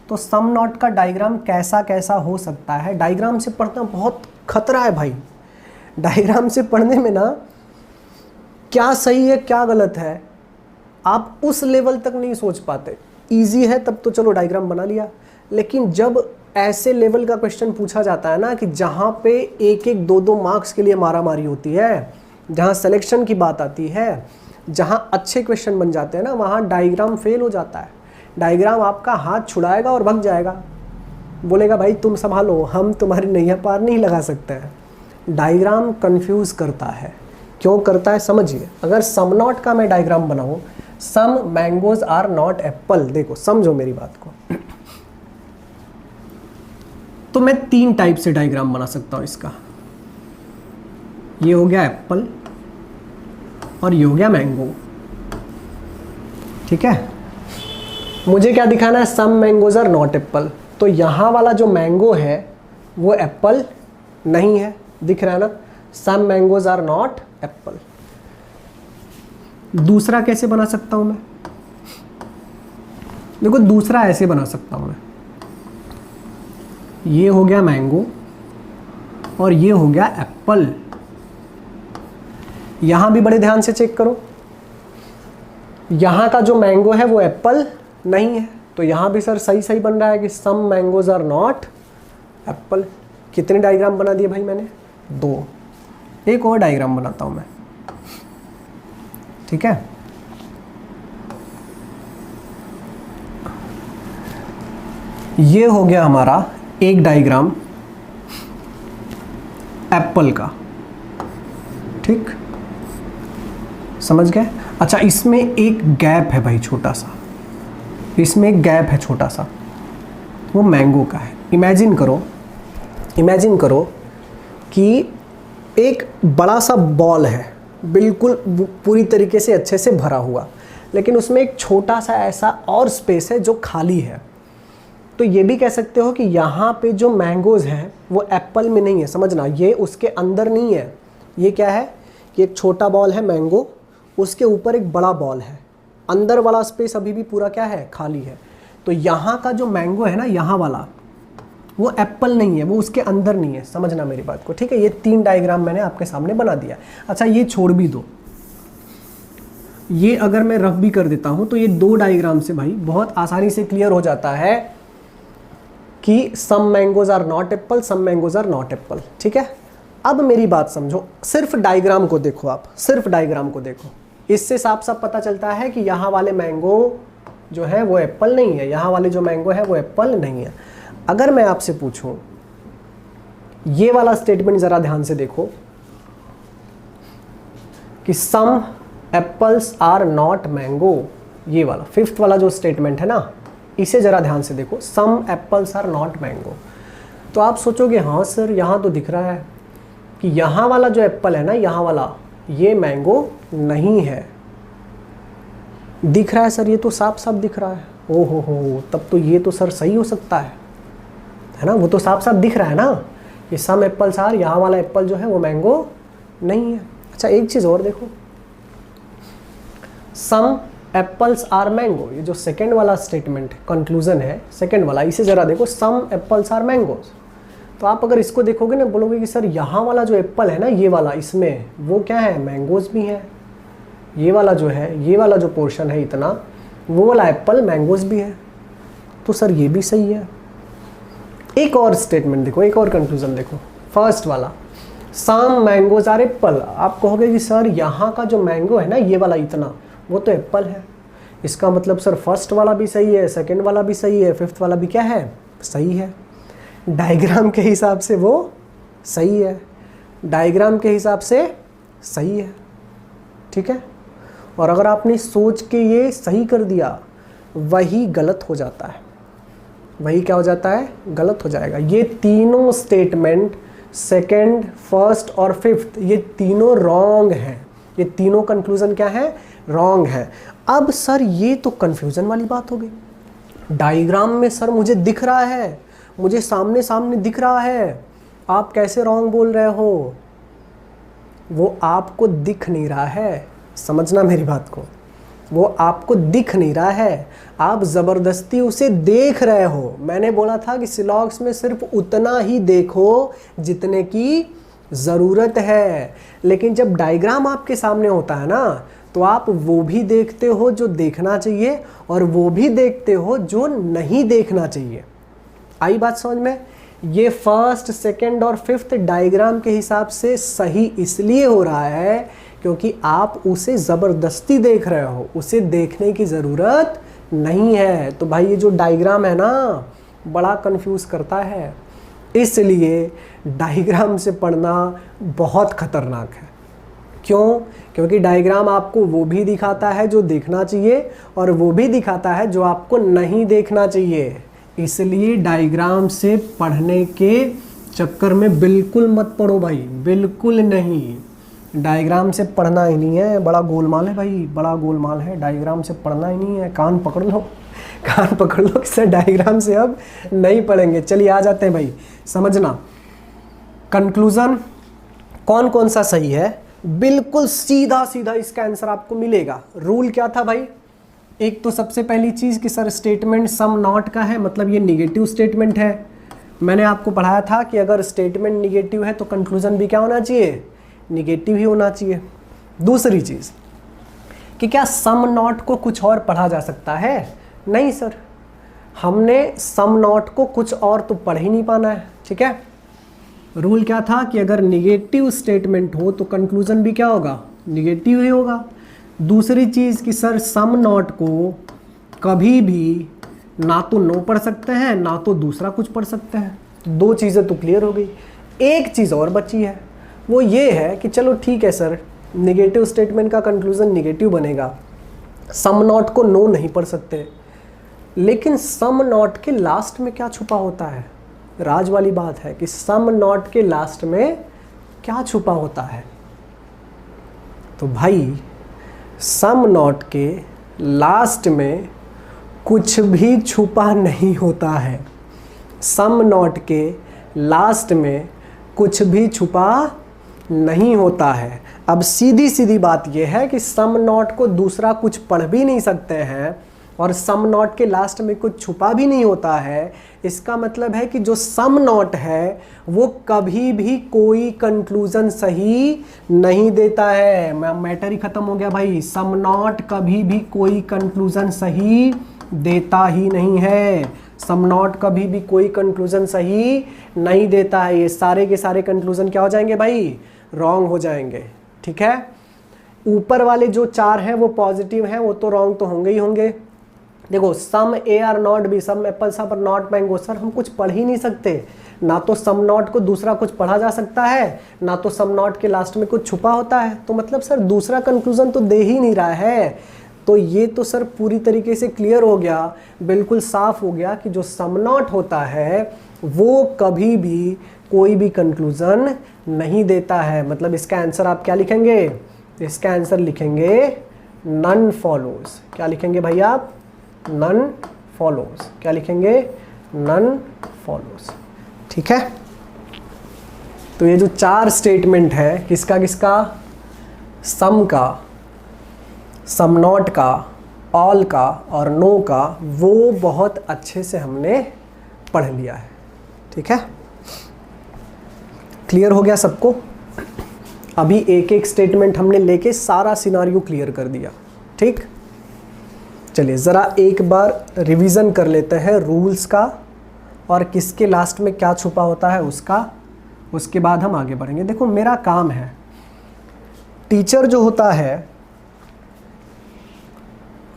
तो सम नॉट का डायग्राम कैसा कैसा हो सकता है। डायग्राम से पढ़ना बहुत खतरा है भाई। डायग्राम से पढ़ने में ना, क्या सही है क्या गलत है आप उस लेवल तक नहीं सोच पाते। इजी है तब तो चलो डायग्राम बना लिया, लेकिन जब ऐसे लेवल का क्वेश्चन पूछा जाता है ना कि जहाँ पे 1-1, 2-2 मार्क्स के लिए मारामारी होती है, जहाँ सिलेक्शन की बात आती है, जहाँ अच्छे क्वेश्चन बन जाते हैं ना, वहाँ डायग्राम फेल हो जाता है। डायग्राम आपका हाथ छुड़ाएगा और भग जाएगा, बोलेगा भाई तुम संभालो, हम तुम्हारी नैया पार नहीं लगा सकते हैं। डायग्राम कंफ्यूज करता है। क्यों करता है समझिए। अगर सम नॉट का मैं डायग्राम बनाऊँ, सम मैंगोज आर नॉट एप्पल, देखो समझो मेरी बात को, तो मैं 3 टाइप से डायग्राम बना सकता हूं इसका। ये हो गया एप्पल और ये हो गया मैंगो, ठीक है। मुझे क्या दिखाना है, सम मैंगोज आर नॉट एप्पल। तो यहां वाला जो मैंगो है वो एप्पल नहीं है, दिख रहा है ना, सम मैंगोज आर नॉट एप्पल। दूसरा कैसे बना सकता हूं मैं, देखो दूसरा ऐसे बना सकता हूं मैं, ये हो गया मैंगो और ये हो गया एप्पल। यहां भी बड़े ध्यान से चेक करो, यहां का जो मैंगो है वो एप्पल नहीं है, तो यहां भी सर सही सही बन रहा है कि some mangoes are not Apple. कितने डायग्राम बना दिए भाई मैंने? 2। एक और डायग्राम बनाता हूं मैं, ठीक है। ये हो गया हमारा एक डायग्राम एप्पल का, ठीक, समझ गए? अच्छा, इसमें एक गैप है भाई छोटा सा, इसमें एक गैप है छोटा सा, वो मैंगो का है। इमेजिन करो कि एक बड़ा सा बॉल है, बिल्कुल पूरी तरीके से अच्छे से भरा हुआ, लेकिन उसमें एक छोटा सा ऐसा और स्पेस है जो खाली है। तो ये भी कह सकते हो कि यहाँ पे जो मैंगोज हैं वो एप्पल में नहीं है, समझना, ये उसके अंदर नहीं है। ये क्या है कि एक छोटा बॉल है मैंगो, उसके ऊपर एक बड़ा बॉल है, अंदर वाला स्पेस अभी भी पूरा क्या है? खाली है। तो यहाँ का जो मैंगो है ना, यहाँ वाला, वो एप्पल नहीं है, वो उसके अंदर नहीं है, समझना मेरी बात को, ठीक है। ये 3 डायग्राम मैंने आपके सामने बना दिया। अच्छा, ये छोड़ भी दो, ये अगर मैं रफ भी कर देता हूँ तो ये 2 डायग्राम से भाई बहुत आसानी से क्लियर हो जाता है कि some mangoes are not apple, some mangoes are not apple, ठीक है। अब मेरी बात समझो, सिर्फ डायग्राम को देखो, आप सिर्फ डायग्राम को देखो, इससे साफ साफ पता चलता है कि यहाँ वाले मैंगो जो है वो एप्पल नहीं है, यहाँ वाले जो मैंगो है वो एप्पल नहीं है। अगर मैं आपसे पूछूं, ये वाला स्टेटमेंट जरा ध्यान से देखो कि सम एप्पल्स आर नॉट मैंगो, ये वाला 5th वाला जो स्टेटमेंट है ना, इसे जरा ध्यान से देखो, सम एप्पल्स आर नॉट मैंगो। तो आप सोचोगे हाँ सर, यहाँ तो दिख रहा है कि यहाँ वाला जो एप्पल है ना, यहाँ वाला, ये मैंगो नहीं है। दिख रहा है सर, ये तो साफ साफ दिख रहा है। ओ हो, तब तो ये तो सर सही हो सकता है ना, वो तो साफ साफ दिख रहा है ना, ये सम एप्पल्स आर, यहाँ वाला एप्पल जो है वो मैंगो नहीं है। अच्छा, एक चीज़ और देखो, सम एप्पल्स आर मैंगो, ये जो सेकेंड वाला स्टेटमेंट कंक्लूजन है, सेकेंड वाला, इसे जरा देखो, सम एप्पल्स आर मैंगोज। तो आप अगर इसको देखोगे ना, बोलोगे कि सर यहाँ वाला जो एप्पल है ना, ये वाला, इसमें वो क्या है? मैंगोज भी है। ये वाला जो है, ये वाला जो पोर्शन है इतना, वो वाला एप्पल मैंगोज भी है। तो सर ये भी सही है। एक और स्टेटमेंट देखो, एक और कंक्लूजन देखो, फर्स्ट वाला, सम मैंगोज आर एप्पल। आप कहोगे कि सर यहाँ का जो मैंगो है ना, ये वाला इतना, वो तो एप्पल है। इसका मतलब सर फर्स्ट वाला भी सही है, सेकंड वाला भी सही है, 5th वाला भी क्या है? सही है। डायग्राम के हिसाब से वो सही है, डायग्राम के हिसाब से सही है, ठीक है। और अगर आपने सोच के ये सही कर दिया, वही गलत हो जाता है। वही क्या हो जाता है? गलत हो जाएगा। ये तीनों स्टेटमेंट, सेकंड, फर्स्ट और 5th, ये तीनों रॉन्ग हैं। ये तीनों कंक्लूजन क्या है? रॉन्ग है। अब सर ये तो कंफ्यूजन वाली बात हो गई। डायग्राम में सर मुझे दिख रहा है, मुझे सामने सामने दिख रहा है, आप कैसे रॉन्ग बोल रहे हो? वो आपको दिख नहीं रहा है, समझना मेरी बात को, वो आपको दिख नहीं रहा है, आप ज़बरदस्ती उसे देख रहे हो। मैंने बोला था कि सिलॉग्स में सिर्फ उतना ही देखो जितने की ज़रूरत है, लेकिन जब डायग्राम आपके सामने होता है ना, तो आप वो भी देखते हो जो देखना चाहिए और वो भी देखते हो जो नहीं देखना चाहिए। आई बात समझ में? ये फर्स्ट, सेकंड और 5th डायग्राम के हिसाब से सही इसलिए हो रहा है क्योंकि आप उसे ज़बरदस्ती देख रहे हो, उसे देखने की ज़रूरत नहीं है। तो भाई ये जो डायग्राम है ना, बड़ा कंफ्यूज करता है, इसलिए डायग्राम से पढ़ना बहुत ख़तरनाक है। क्यों? क्योंकि डायग्राम आपको वो भी दिखाता है जो देखना चाहिए और वो भी दिखाता है जो आपको नहीं देखना चाहिए। इसलिए डायग्राम से पढ़ने के चक्कर में बिल्कुल मत पढ़ो भाई, बिल्कुल नहीं। डायग्राम से पढ़ना ही नहीं है, बड़ा गोलमाल है भाई, बड़ा गोलमाल है। डायग्राम से पढ़ना ही नहीं है। कान पकड़ लो, कान पकड़ लो कि सर डायग्राम से अब नहीं पढ़ेंगे। चलिए आ जाते हैं भाई, समझना कंक्लूजन कौन कौन सा सही है। बिल्कुल सीधा सीधा इसका आंसर आपको मिलेगा। रूल क्या था भाई? एक तो सबसे पहली चीज़ कि सर स्टेटमेंट सम नॉट का है, मतलब ये निगेटिव स्टेटमेंट है। मैंने आपको पढ़ाया था कि अगर स्टेटमेंट निगेटिव है तो कंक्लूजन भी क्या होना चाहिए? निगेटिव ही होना चाहिए। दूसरी चीज़ कि क्या सम नॉट को कुछ और पढ़ा जा सकता है? नहीं सर, हमने सम नॉट को कुछ और तो पढ़ ही नहीं पाना है। ठीक है, रूल क्या था कि अगर निगेटिव स्टेटमेंट हो तो कंक्लूजन भी क्या होगा? निगेटिव ही होगा। दूसरी चीज़ कि सर सम नॉट को कभी भी ना तो नो पढ़ सकते हैं ना तो दूसरा कुछ पढ़ सकते हैं। तो दो चीज़ें तो क्लियर हो गई। एक चीज़ और बची है, वो ये है कि चलो ठीक है सर, निगेटिव स्टेटमेंट का कंक्लूजन निगेटिव बनेगा, सम नॉट को नो नहीं पढ़ सकते, लेकिन सम नॉट के लास्ट में क्या छुपा होता है? राज वाली बात है कि सम नॉट के लास्ट में क्या छुपा होता है? तो भाई सम नॉट के लास्ट में कुछ भी छुपा नहीं होता है। सम नॉट के लास्ट में कुछ भी छुपा नहीं होता है। अब सीधी सीधी बात यह है कि सम नॉट को दूसरा कुछ पढ़ भी नहीं सकते हैं और सम नॉट के लास्ट में कुछ छुपा भी नहीं होता है। इसका मतलब है कि जो सम नॉट है वो कभी भी कोई कंक्लूजन सही नहीं देता है। मैटर ही खत्म हो गया भाई। सम नॉट कभी भी कोई कंक्लूजन सही देता ही नहीं है। सम नॉट कभी भी कोई कंक्लूजन सही नहीं देता है। ये सारे के सारे कंक्लूजन क्या हो जाएंगे भाई? रॉन्ग हो जाएंगे। ठीक है, ऊपर वाले जो चार हैं वो पॉजिटिव हैं, वो तो रॉन्ग तो होंगे ही होंगे। देखो some A are not B, some apple some not mango, sir हम कुछ पढ़ ही नहीं सकते। ना तो सम नॉट को दूसरा कुछ पढ़ा जा सकता है, ना तो सम नॉट के लास्ट में कुछ छुपा होता है। तो मतलब सर दूसरा कंक्लूजन तो दे ही नहीं रहा है। तो ये तो सर पूरी तरीके से क्लियर हो गया, बिल्कुल साफ हो गया कि जो सम नॉट होता है वो कभी भी कोई भी कंक्लूजन नहीं देता है। मतलब इसका आंसर आप क्या लिखेंगे? इसका आंसर लिखेंगे नन फॉलोज। क्या लिखेंगे भाई आप? None follows. क्या लिखेंगे? None follows. ठीक है, तो ये जो चार स्टेटमेंट है किसका किसका? सम का, सम नॉट का, ऑल का और नो का, वो बहुत अच्छे से हमने पढ़ लिया है। ठीक है, क्लियर हो गया सबको? अभी एक एक स्टेटमेंट हमने लेके सारा सिनारियो क्लियर कर दिया। ठीक, चलिए ज़रा एक बार रिवीजन कर लेते हैं रूल्स का और किसके लास्ट में क्या छुपा होता है उसका, उसके बाद हम आगे बढ़ेंगे। देखो मेरा काम है, टीचर जो होता है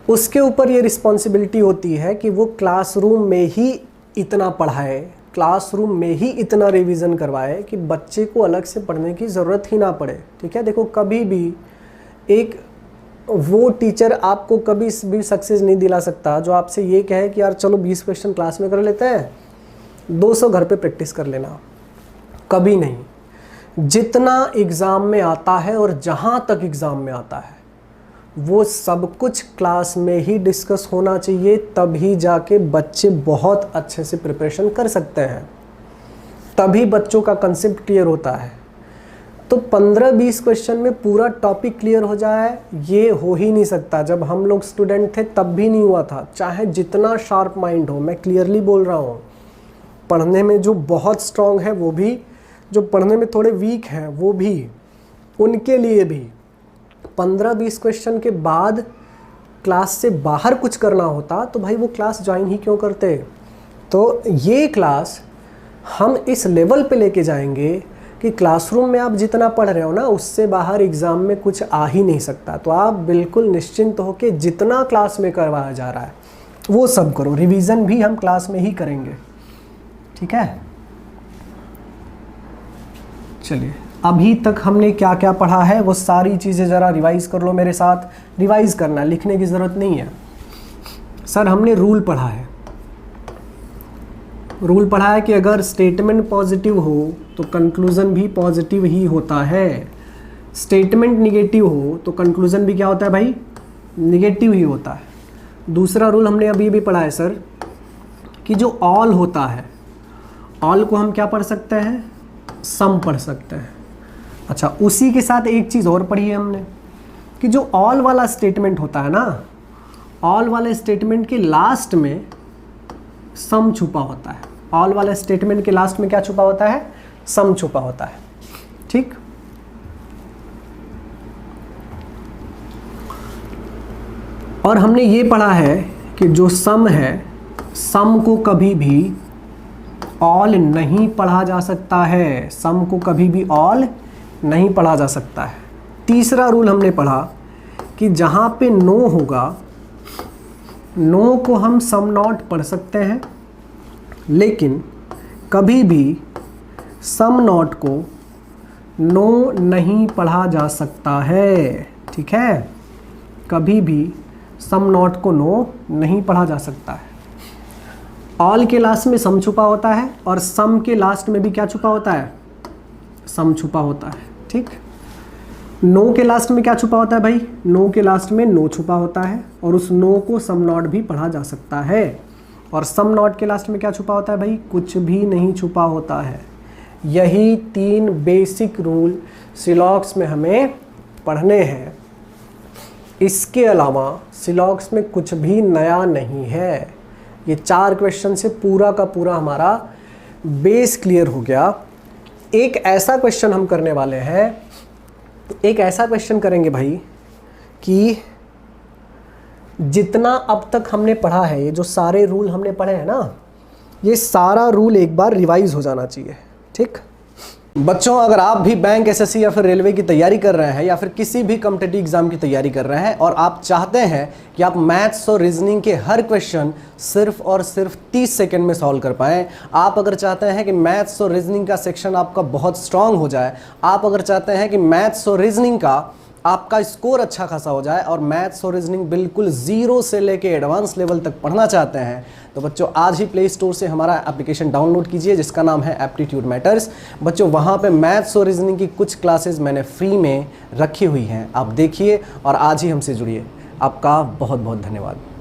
उसके ऊपर ये रिस्पॉन्सिबिलिटी होती है कि वो क्लासरूम में ही इतना पढ़ाए, क्लासरूम में ही इतना रिवीजन करवाए कि बच्चे को अलग से पढ़ने की ज़रूरत ही ना पड़े। ठीक है, देखो कभी भी एक वो टीचर आपको कभी भी सक्सेस नहीं दिला सकता जो आपसे ये कहे कि यार चलो 20 क्वेश्चन क्लास में कर लेते हैं, 200 घर पे प्रैक्टिस कर लेना। कभी नहीं। जितना एग्ज़ाम में आता है और जहाँ तक एग्ज़ाम में आता है वो सब कुछ क्लास में ही डिस्कस होना चाहिए, तभी जाके बच्चे बहुत अच्छे से प्रिपरेशन कर सकते हैं, तभी बच्चों का कंसेप्ट क्लियर होता है। तो 15-20 क्वेश्चन में पूरा टॉपिक क्लियर हो जाए ये हो ही नहीं सकता। जब हम लोग स्टूडेंट थे तब भी नहीं हुआ था, चाहे जितना शार्प माइंड हो। मैं क्लियरली बोल रहा हूँ, पढ़ने में जो बहुत स्ट्रांग है वो भी, जो पढ़ने में थोड़े वीक हैं वो भी, उनके लिए भी 15-20 क्वेश्चन के बाद क्लास से बाहर कुछ करना होता तो भाई वो क्लास ज्वाइन ही क्यों करते। तो ये क्लास हम इस लेवल पे लेके जाएंगे कि क्लासरूम में आप जितना पढ़ रहे हो ना उससे बाहर एग्ज़ाम में कुछ आ ही नहीं सकता। तो आप बिल्कुल निश्चिंत हो के जितना क्लास में करवाया जा रहा है वो सब करो। रिवीजन भी हम क्लास में ही करेंगे। ठीक है, चलिए अभी तक हमने क्या क्या पढ़ा है वो सारी चीज़ें ज़रा रिवाइज़ कर लो मेरे साथ। रिवाइज़ करना, लिखने की ज़रूरत नहीं है। सर हमने रूल पढ़ा है, रूल पढ़ा है कि अगर स्टेटमेंट पॉजिटिव हो तो कंक्लूज़न भी पॉजिटिव ही होता है, स्टेटमेंट निगेटिव हो तो कंक्लूज़न भी क्या होता है भाई? निगेटिव ही होता है। दूसरा रूल हमने अभी भी पढ़ा है सर कि जो ऑल होता है, ऑल को हम क्या पढ़ सकते हैं? सम पढ़ सकते हैं। अच्छा, उसी के साथ एक चीज़ और पढ़ी है हमने कि जो ऑल वाला स्टेटमेंट होता है ना, ऑल वाले स्टेटमेंट के लास्ट में सम छुपा होता है। ऑल वाले स्टेटमेंट के लास्ट में क्या छुपा होता है? सम छुपा होता है। ठीक, और हमने ये पढ़ा है कि जो सम है, सम को कभी भी ऑल नहीं पढ़ा जा सकता है, सम को कभी भी ऑल नहीं पढ़ा जा सकता है। तीसरा रूल हमने पढ़ा कि जहाँ पे नो होगा, नो को हम सम नॉट पढ़ सकते हैं, लेकिन कभी भी सम नॉट को नो नहीं पढ़ा जा सकता है। ठीक है, कभी भी सम नॉट को नो नहीं पढ़ा जा सकता है। ऑल के लास्ट में सम छुपा होता है और सम के लास्ट में भी क्या छुपा होता है, सम छुपा होता है। ठीक, नो के लास्ट में क्या छुपा होता है भाई, नो के लास्ट में नो छुपा होता है और उस नो को सम नॉट भी पढ़ा जा सकता है। और सम नॉट के लास्ट में क्या छुपा होता है भाई, कुछ भी नहीं छुपा होता है। यही 3 बेसिक रूल सिलॉक्स में हमें पढ़ने हैं। इसके अलावा सिलॉक्स में कुछ भी नया नहीं है। ये 4 क्वेश्चन से पूरा का पूरा हमारा बेस क्लियर हो गया। एक ऐसा क्वेश्चन हम करने वाले हैं, एक ऐसा क्वेश्चन करेंगे भाई कि जितना अब तक हमने पढ़ा है, ये जो सारे रूल हमने पढ़े हैं ना, ये सारा रूल एक बार रिवाइज हो जाना चाहिए। ठीक बच्चों, अगर आप भी बैंक, एसएससी या फिर रेलवे की तैयारी कर रहे हैं या फिर किसी भी कॉम्पिटिटिव एग्जाम की तैयारी कर रहे हैं और आप चाहते हैं कि आप मैथ्स और रीजनिंग के हर क्वेश्चन सिर्फ और सिर्फ 30 सेकंड में सॉल्व कर पाएं, आप अगर चाहते हैं कि मैथ्स और रीजनिंग का सेक्शन आपका बहुत स्ट्रांग हो जाए, आप अगर चाहते हैं कि मैथ्स और रीजनिंग का आपका स्कोर अच्छा खासा हो जाए और मैथ्स और रीजनिंग बिल्कुल ज़ीरो से लेके एडवांस लेवल तक पढ़ना चाहते हैं, तो बच्चों आज ही प्ले स्टोर से हमारा एप्लीकेशन डाउनलोड कीजिए जिसका नाम है एप्टीट्यूड मैटर्स। बच्चों वहाँ पे मैथ्स और रीजनिंग की कुछ क्लासेस मैंने फ्री में रखी हुई हैं, आप देखिए और आज ही हमसे जुड़िए। आपका बहुत बहुत धन्यवाद।